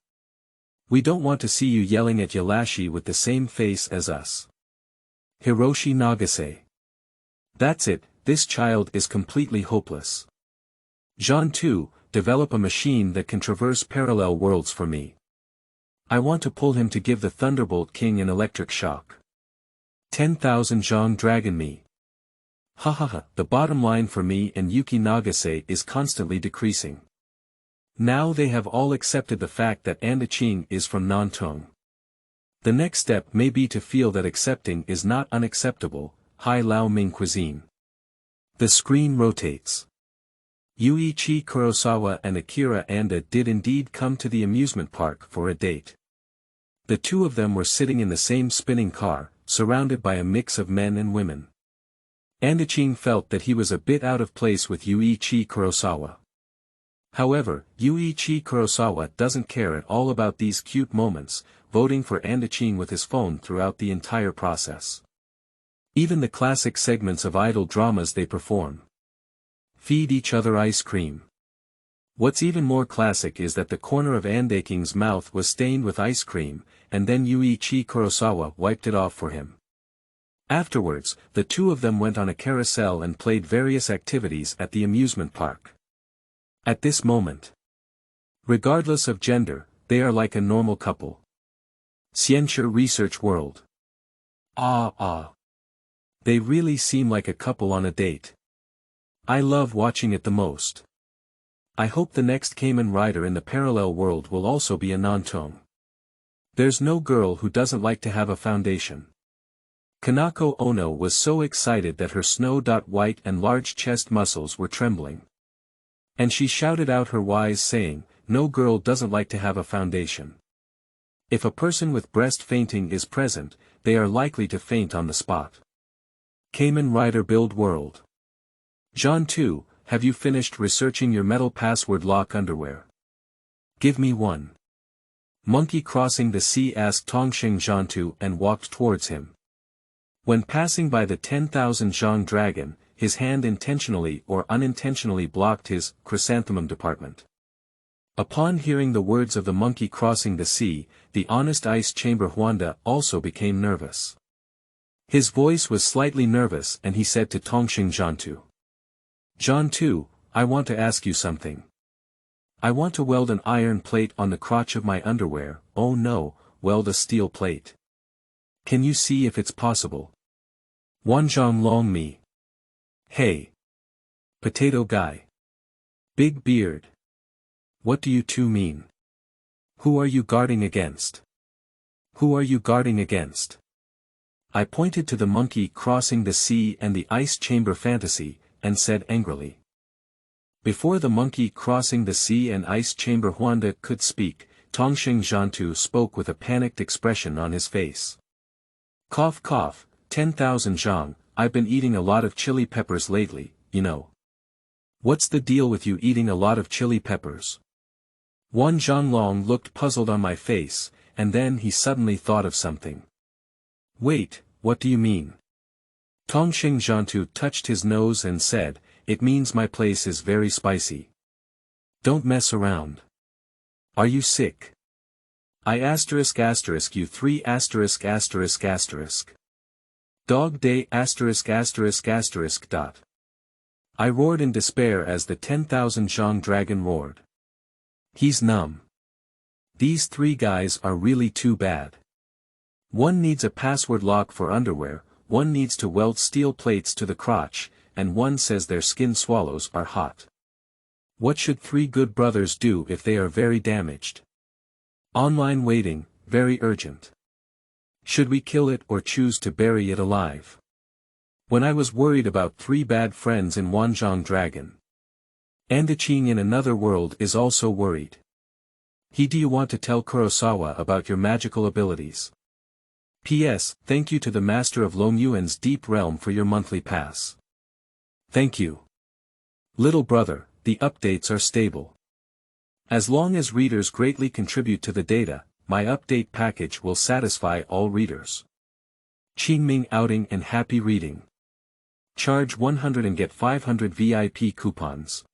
We don't want to see you yelling at Yalashi with the same face as us. Hiroshi Nagase. That's it, this child is completely hopeless. Zhang 2, develop a machine that can traverse parallel worlds for me. I want to pull him to give the Thunderbolt King an electric shock. 10,000 Zhang dragon me. Hahaha, the bottom line for me and Yuki Nagase is constantly decreasing. Now they have all accepted the fact that Andachin is from Nantong. The next step may be to feel that accepting is not unacceptable, Hai Lao Ming cuisine. The screen rotates. Yuichi Kurosawa and Akira Anda did indeed come to the amusement park for a date. The two of them were sitting in the same spinning car, surrounded by a mix of men and women. Andachin felt that he was a bit out of place with Yuichi Kurosawa. However, Yuichi Kurosawa doesn't care at all about these cute moments, voting for Andaching with his phone throughout the entire process. Even the classic segments of idol dramas they perform. Feed each other ice cream. What's even more classic is that the corner of Andaching's mouth was stained with ice cream, and then Yuichi Kurosawa wiped it off for him. Afterwards, the two of them went on a carousel and played various activities at the amusement park. At this moment, regardless of gender, they are like a normal couple. Xianxia Research World. They really seem like a couple on a date. I love watching it the most. I hope the next Kamen Rider in the parallel world will also be a non-tone. There's no girl who doesn't like to have a foundation. Kanako Ono was so excited that her snow-white and large chest muscles were trembling. And she shouted out her whys saying, no girl doesn't like to have a foundation. If a person with breast fainting is present, they are likely to faint on the spot. Kamen Rider Build World. John 2, have you finished researching your metal password lock underwear? Give me one. Monkey crossing the sea asked Tongxing Zhantu and walked towards him. When passing by the 10,000 Zhang dragon, his hand intentionally or unintentionally blocked his chrysanthemum department. Upon hearing the words of the monkey crossing the sea, the honest ice chamber Huanda also became nervous. His voice was slightly nervous and he said to Tongxing Zhantu. Zhantu, I want to ask you something. I want to weld an iron plate on the crotch of my underwear. Oh no, weld a steel plate. Can you see if it's possible? Wanzhang Long Mi. Hey. Potato guy. Big beard. What do you two mean? Who are you guarding against? Who are you guarding against? I pointed to the monkey crossing the sea and the ice chamber fantasy, and said angrily. Before the monkey crossing the sea and ice chamber Huanda could speak, Tongxing Zhantu spoke with a panicked expression on his face. Cough cough, 10,000 Zhang, I've been eating a lot of chili peppers lately, you know. What's the deal with you eating a lot of chili peppers? Wanzhang Long looked puzzled on my face, and then he suddenly thought of something. Wait, what do you mean? Tongxing Zhantu touched his nose and said, it means my place is very spicy. Don't mess around. Are you sick? I asterisk asterisk you 3 asterisk asterisk asterisk. Dog day asterisk asterisk asterisk dot. I roared in despair as the 10,000 Zhang dragon roared. He's numb. These 3 guys are really too bad. One needs a password lock for underwear, one needs to weld steel plates to the crotch, and one says their skin swallows are hot. What should 3 good brothers do if they are very damaged? Online waiting, very urgent. Should we kill it or choose to bury it alive? When I was worried about 3 bad friends in Wanzhang Dragon. Andaching in another world is also worried. Do you want to tell Kurosawa about your magical abilities? P.S. Thank you to the master of Longyuan's Deep Realm for your monthly pass. Thank you. Little brother, the updates are stable. As long as readers greatly contribute to the data, my update package will satisfy all readers. Qingming outing and happy reading. Charge 100 and get 500 VIP coupons.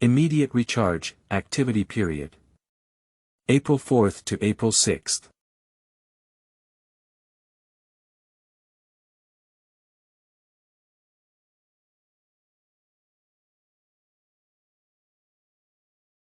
Immediate recharge, activity period. April 4th to April 6th.